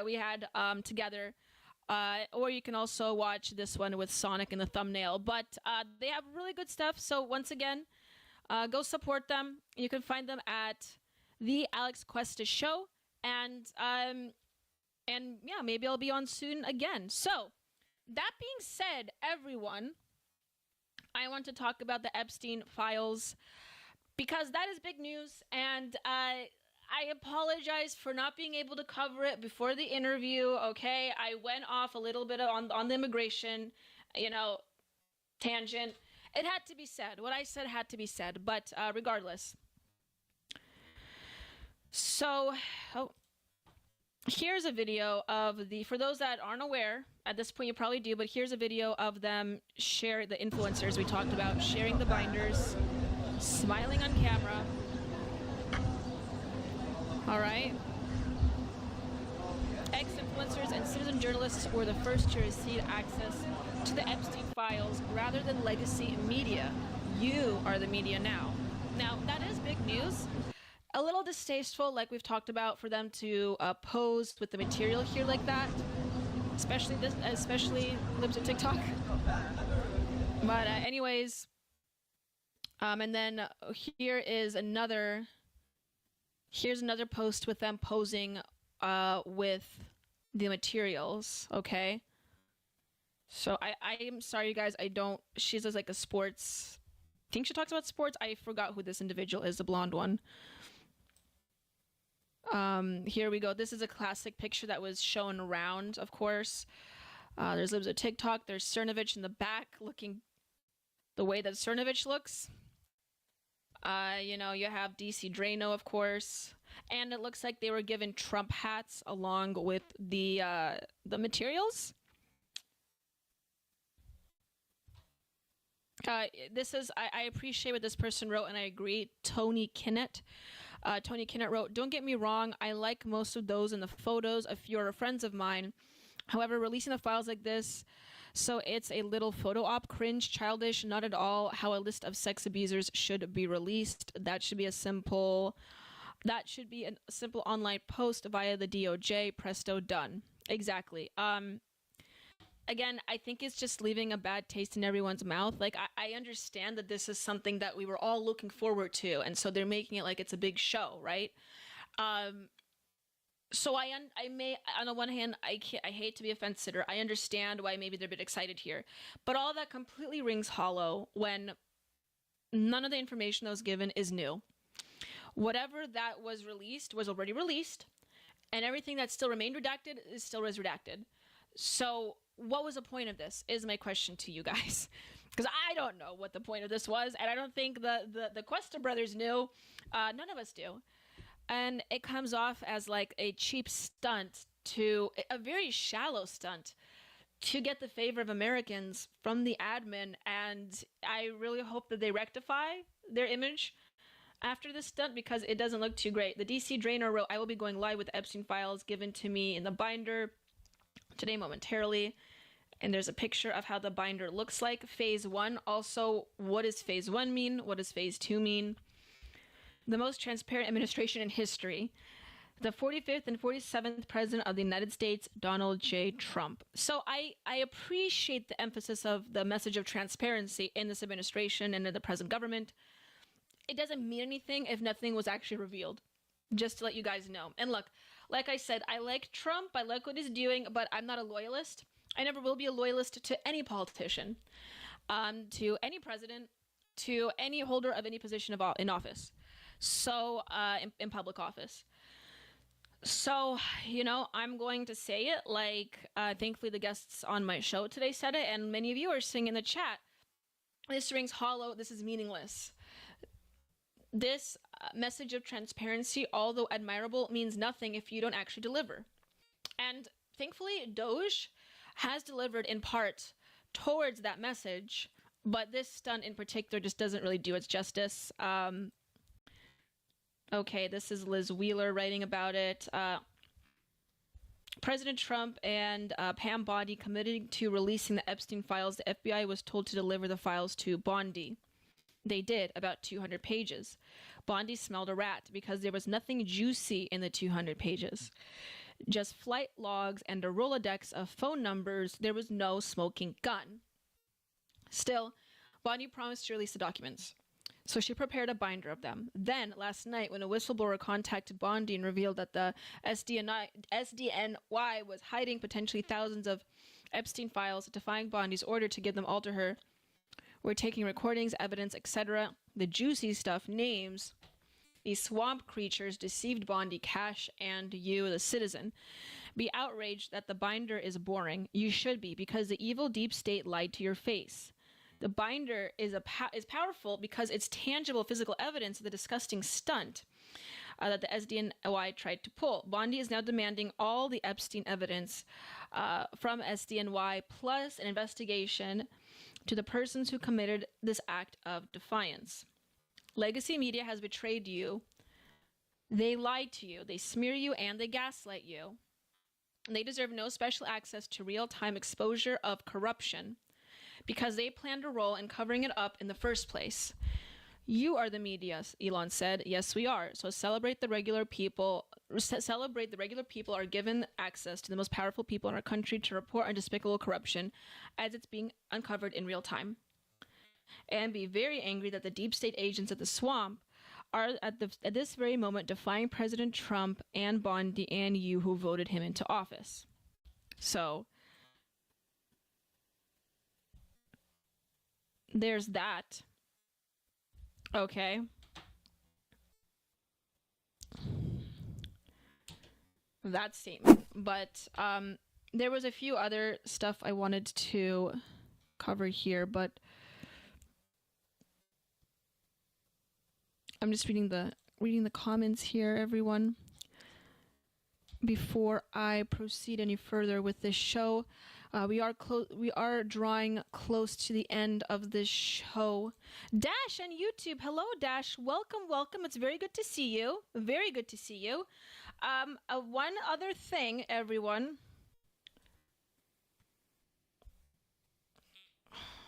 we had together. Or you can also watch this one with Sonic in the thumbnail. But they have really good stuff. So once again, go support them. You can find them at the Alex Cuesta show. And yeah, maybe I'll be on soon again. So that being said, everyone, I want to talk about the Epstein files because that is big news. And I apologize for not being able to cover it before the interview, okay? I went off a little bit on the immigration, tangent. It had to be said. What I said had to be said, but regardless. So, here's a video of for those that aren't aware, at this point you probably do, but here's a video of them the influencers we talked about, sharing the binders, smiling on camera. All right. Ex-influencers and citizen journalists were the first to receive access to the Epstein files rather than legacy media. You are the media now. Now, that is big news. A little distasteful, like we've talked about, for them to pose with the material here like that. Especially libs of TikTok. But anyways, and then here's another post with them posing with the materials, okay? So I am sorry, you guys, she does like a sports, I think she talks about sports. I forgot who this individual is, the blonde one. Here we go. This is a classic picture that was shown around, of course. There's libs of TikTok. There's Cernovich in the back looking the way that Cernovich looks. You have DC Drano, of course. And it looks like they were given Trump hats along with the materials. This is, I appreciate what this person wrote, and I agree. Tony Kinnett. Tony Kinnett wrote, "Don't get me wrong, I like most of those in the photos. A few are friends of mine. However, releasing the files like this, so it's a little photo op, cringe, childish, not at all how a list of sex abusers should be released. That should be a simple online post via the DOJ. Presto, done." Exactly. Again, I think it's just leaving a bad taste in everyone's mouth. Like, I understand that this is something that we were all looking forward to, and so they're making it like it's a big show, right? So I may, on the one hand, I hate to be a fence sitter. I understand why maybe they're a bit excited here, but all that completely rings hollow when none of the information that was given is new. Whatever that was released was already released, and everything that still remained redacted is still redacted. So what was the point of this is my question to you guys, because I don't know what the point of this was, and I don't think the Cuesta brothers knew. None of us do. And it comes off as like a cheap stunt, a very shallow stunt, to get the favor of Americans from the admin. And I really hope that they rectify their image after this stunt, because it doesn't look too great. The DC Drainer wrote, "I will be going live with the Epstein files given to me in the binder today momentarily." And there's a picture of how the binder looks like. Phase 1. Also, what does phase 1 mean? What does phase 2 mean? The most transparent administration in history. The 45th and 47th President of the United States, Donald J. Trump. So I appreciate the emphasis of the message of transparency in this administration and in the present government. It doesn't mean anything if nothing was actually revealed. Just to let you guys know. And look, like I said, I like Trump. I like what he's doing, but I'm not a loyalist. I never will be a loyalist to any politician, to any president, to any holder of any position in office. So, in public office. So, I'm going to say it like, thankfully the guests on my show today said it, and many of you are saying in the chat, this rings hollow, this is meaningless. This message of transparency, although admirable, means nothing if you don't actually deliver. And thankfully, Doge has delivered in part towards that message, but this stunt in particular just doesn't really do its justice. Okay, this is Liz Wheeler writing about it. President Trump and Pam Bondi committed to releasing the Epstein files. The FBI was told to deliver the files to Bondi. They did, about 200 pages. Bondi smelled a rat because there was nothing juicy in the 200 pages. Just flight logs and a Rolodex of phone numbers. There was no smoking gun. Still, Bondi promised to release the documents, so she prepared a binder of them. Then, last night, when a whistleblower contacted Bondi and revealed that the SDNY was hiding potentially thousands of Epstein files, defying Bondi's order to give them all to her, we're taking recordings, evidence, etc., the juicy stuff, names, these swamp creatures deceived Bondi, Cash, and you, the citizen. Be outraged that the binder is boring. You should be, because the evil deep state lied to your face. The binder is powerful because it's tangible physical evidence of the disgusting stunt that the SDNY tried to pull. Bondi is now demanding all the Epstein evidence from SDNY, plus an investigation to the persons who committed this act of defiance. Legacy media has betrayed you. They lied to you. They smear you and they gaslight you. They deserve no special access to real-time exposure of corruption because they planned a role in covering it up in the first place. You are the media, Elon said. Yes, we are. So celebrate the regular people. Celebrate the regular people are given access to the most powerful people in our country to report on despicable corruption as it's being uncovered in real time. And be very angry that the deep state agents at the swamp are at this very moment defying President Trump and Bondi and you who voted him into office. So there's that. Okay. That statement. But there was a few other stuff I wanted to cover here, but I'm just reading the comments here, everyone, before I proceed any further with this show. We are drawing close to the end of this show. Dash on YouTube. Hello, Dash. Welcome. It's very good to see you. Very good to see you. One other thing, everyone.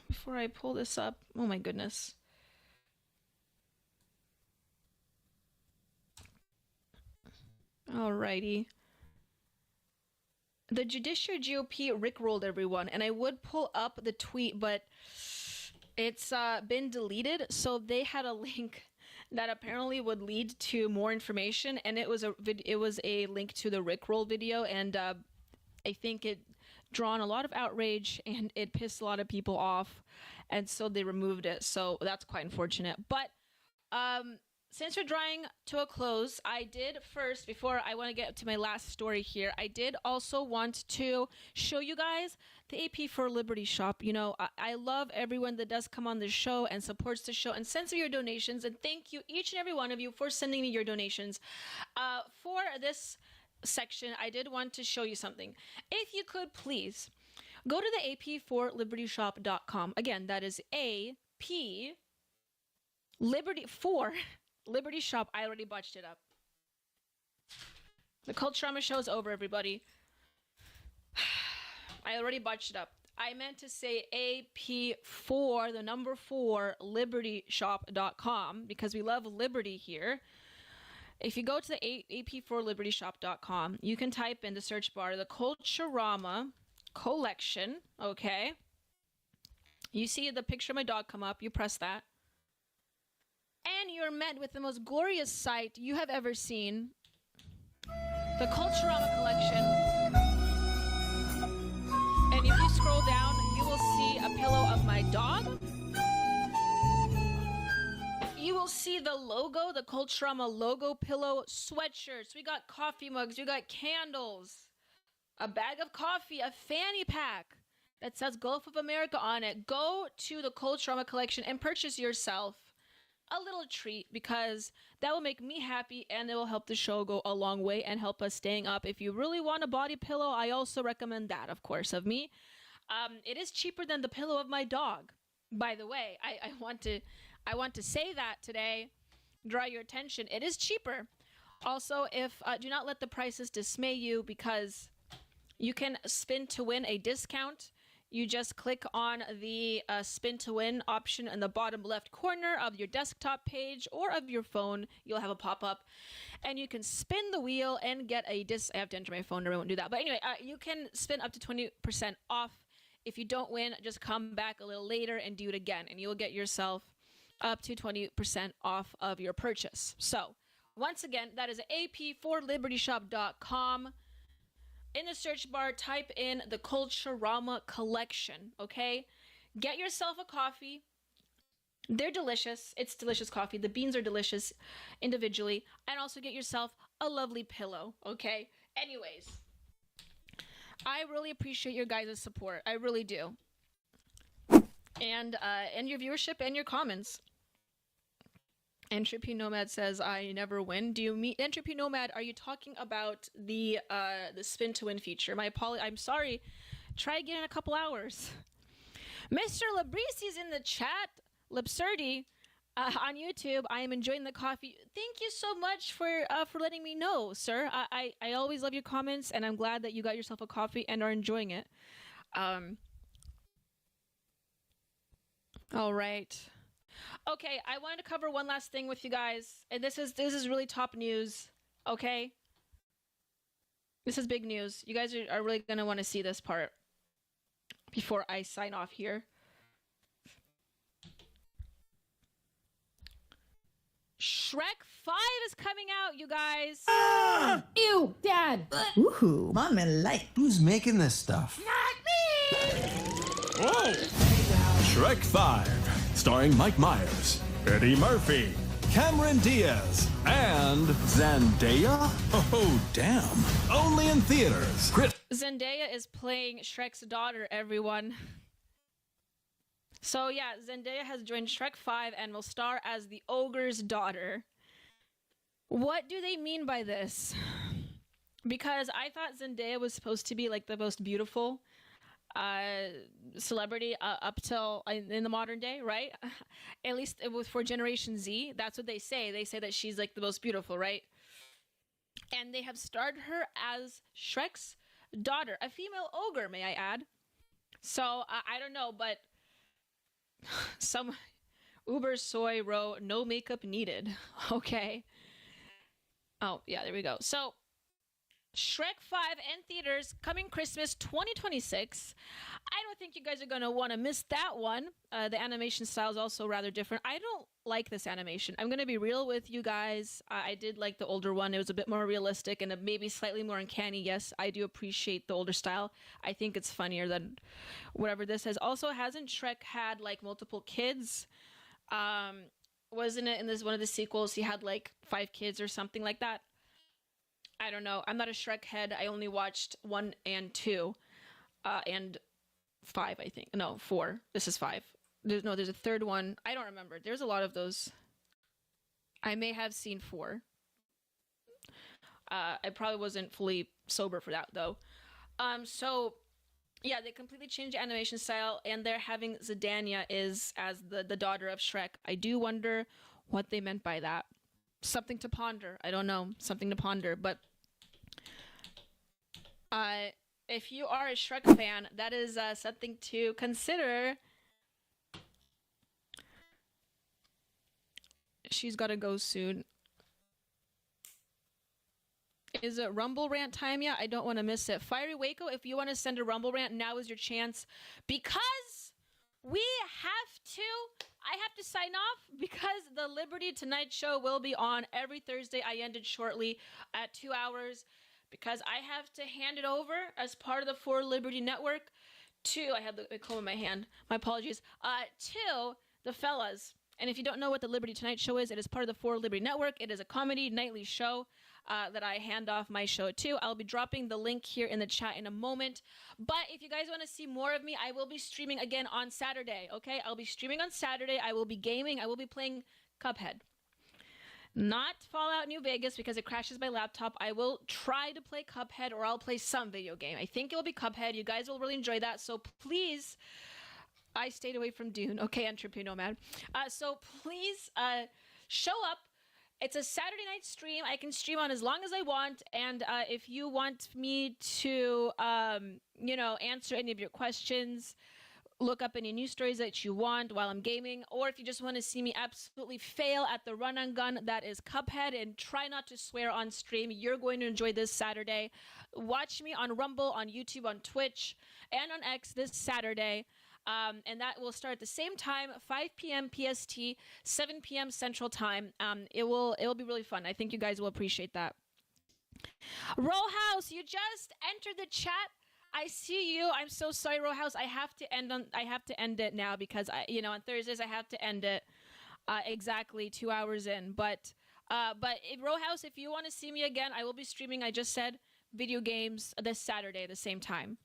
Before I pull this up, oh my goodness. Alrighty. The Judiciary GOP rickrolled everyone, and I would pull up the tweet, but it's been deleted. So they had a link that apparently would lead to more information, and it was a link to the rickroll video, and I think it drawn a lot of outrage and it pissed a lot of people off, and so they removed it. So that's quite unfortunate. But since we're drawing to a close, I did first, before I want to get to my last story here, I did also want to show you guys the AP for Liberty shop. You know, I love everyone that does come on the show and supports the show and sends me your donations, and thank you, each and every one of you, for sending me your donations. For this section, I did want to show you something. If you could please go to the ap4libertyshop.com. Again, that is AP Liberty for Liberty Shop. I already botched it up. The Culturama show is over, everybody. I already botched it up. I meant to say AP4, the number 4, libertyshop.com, because we love liberty here. If you go to the ap4libertyshop.com, you can type in the search bar the Culturama collection, okay? You see the picture of my dog come up, you press that. And you're met with the most glorious sight you have ever seen. The Culturama collection. And if you scroll down, you will see a pillow of my dog. You will see the logo, the Culturama logo pillow, sweatshirts. We got coffee mugs, we got candles, a bag of coffee, a fanny pack that says Gulf of America on it. Go to the Culturama collection and purchase yourself a little treat, because that will make me happy and it will help the show go a long way and help us staying up. If you really want a body pillow, I also recommend that, of course, of me. It is cheaper than the pillow of my dog, by the way. I want to say that today, draw your attention. It is cheaper. Also, if do not let the prices dismay you, because you can spin to win a discount. You just click on the spin to win option in the bottom left corner of your desktop page or of your phone. You'll have a pop-up and you can spin the wheel and get a I have to enter my phone number, I won't do that. But anyway, you can spin up to 20% off. If you don't win, just come back a little later and do it again, and you'll get yourself up to 20% off of your purchase. So once again, that is ap4libertyshop.com. In the search bar, type in the Culturama collection, okay? Get yourself a coffee. They're delicious. It's delicious coffee. The beans are delicious individually. And also get yourself a lovely pillow, okay? Anyways, I really appreciate your guys' support. I really do. And your viewership and your comments. Entropy Nomad says, I never win. Do you mean, Entropy Nomad, are you talking about the spin to win feature? I'm sorry. Try again in a couple hours. Mr. Labrisi's in the chat. Labsurdi on YouTube. I am enjoying the coffee. Thank you so much for letting me know, sir. I always love your comments, and I'm glad that you got yourself a coffee and are enjoying it. All right. Okay, I wanted to cover one last thing with you guys, and this is really top news, okay? This is big news. You guys are really going to want to see this part before I sign off here. Shrek 5 is coming out, you guys. Ew, Dad. Ooh, Mom and light. Who's making this stuff? Not me. Whoa! Shrek 5. Starring Mike Myers, Eddie Murphy, Cameron Diaz, and Zendaya? Oh, damn. Only in theaters. Zendaya is playing Shrek's daughter, everyone. So yeah, Zendaya has joined Shrek 5 and will star as the ogre's daughter. What do they mean by this? Because I thought Zendaya was supposed to be like the most beautiful celebrity up till in the modern day, right? At least it was for Generation Z. That's what they say. They say that she's like the most beautiful, right? And they have starred her as Shrek's daughter, a female ogre, may I add. So I don't know, but some Uber Soy wrote, no makeup needed. Okay. Oh, yeah, there we go. So Shrek 5 in theaters coming Christmas 2026. I don't think you guys are going to want to miss that one. The animation style is also rather different. I don't like this animation. I'm going to be real with you guys. I did like the older one. It was a bit more realistic and maybe slightly more uncanny. Yes, I do appreciate the older style. I think it's funnier than whatever this is. Also, hasn't Shrek had like multiple kids? Wasn't it in this one of the sequels he had like 5 kids or something like that? I don't know. I'm not a Shrek head. I only watched 1 and 2 and 5, I think. No, 4. This is 5. There's a third one. I don't remember. There's a lot of those. I may have seen 4. I probably wasn't fully sober for that, though. So, yeah, they completely changed the animation style, and they're having Zidania as the daughter of Shrek. I do wonder what they meant by that. Something to ponder. I don't know. Something to ponder. But if you are a Shrek fan, that is something to consider. She's got to go soon. Is it Rumble Rant time yet? I don't want to miss it. Fiery Waco, if you want to send a Rumble Rant, now is your chance. Because I have to sign off because the Liberty Tonight Show will be on every Thursday. I ended shortly at 2 hours because I have to hand it over as part of the For Liberty Network to, I have the comb in my hand, my apologies, to the fellas. And if you don't know what the Liberty Tonight Show is, it is part of the For Liberty Network. It is a comedy nightly show that I hand off my show to. I'll be dropping the link here in the chat in a moment. But if you guys want to see more of me, I will be streaming again on Saturday, okay? I'll be streaming on Saturday. I will be gaming. I will be playing Cuphead. Not Fallout New Vegas because it crashes my laptop. I will try to play Cuphead or I'll play some video game. I think it will be Cuphead. You guys will really enjoy that. So please, I stayed away from Dune. Okay, Entropy Nomad. So please show up. It's a Saturday night stream. I can stream on as long as I want. And if you want me to, answer any of your questions, look up any news stories that you want while I'm gaming, or if you just want to see me absolutely fail at the run and gun that is Cuphead and try not to swear on stream, you're going to enjoy this Saturday. Watch me on Rumble, on YouTube, on Twitch, and on X this Saturday. And that will start at the same time, 5 p.m. PST, 7 p.m. Central Time. It will be really fun. I think you guys will appreciate that. Roll House, you just entered the chat. I see you. I'm so sorry, Roll House. I have to end it now because on Thursdays I have to end it exactly 2 hours in. But Roll House, if you want to see me again, I will be streaming. I just said video games this Saturday at the same time.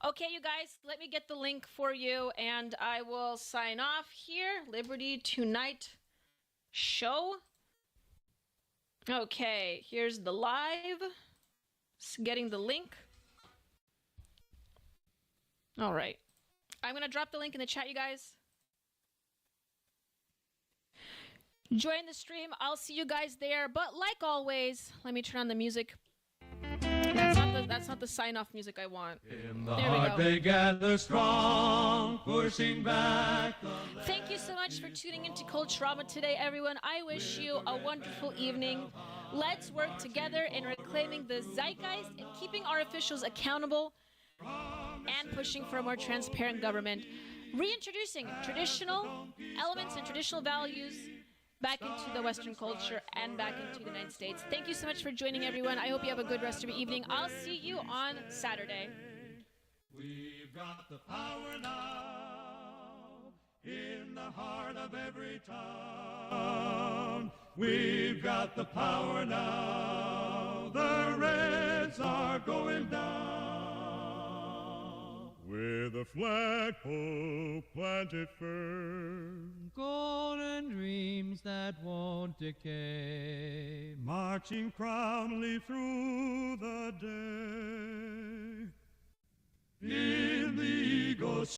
Okay, you guys, let me get the link for you, and I will sign off here. Liberty Tonight Show. Okay, here's the live. Getting the link. All right. I'm going to drop the link in the chat, you guys. Join the stream. I'll see you guys there. But like always, let me turn on the music. That's not the sign-off music I want. In the heart they gather strong, pushing back. Thank you so much for tuning into Culturama today, everyone. I wish you a wonderful evening. Let's work together in reclaiming the zeitgeist and keeping our officials accountable and pushing for a more transparent government. Reintroducing traditional elements and traditional values back into the Western culture and back into the United States. Thank you so much for joining, everyone. I hope you have a good rest of your evening. I'll see you on Saturday. We've got the power now in the heart of every town. We've got the power now. The Reds are going down. With a flagpole planted firm. Golden dreams that won't decay, marching proudly through the day. In go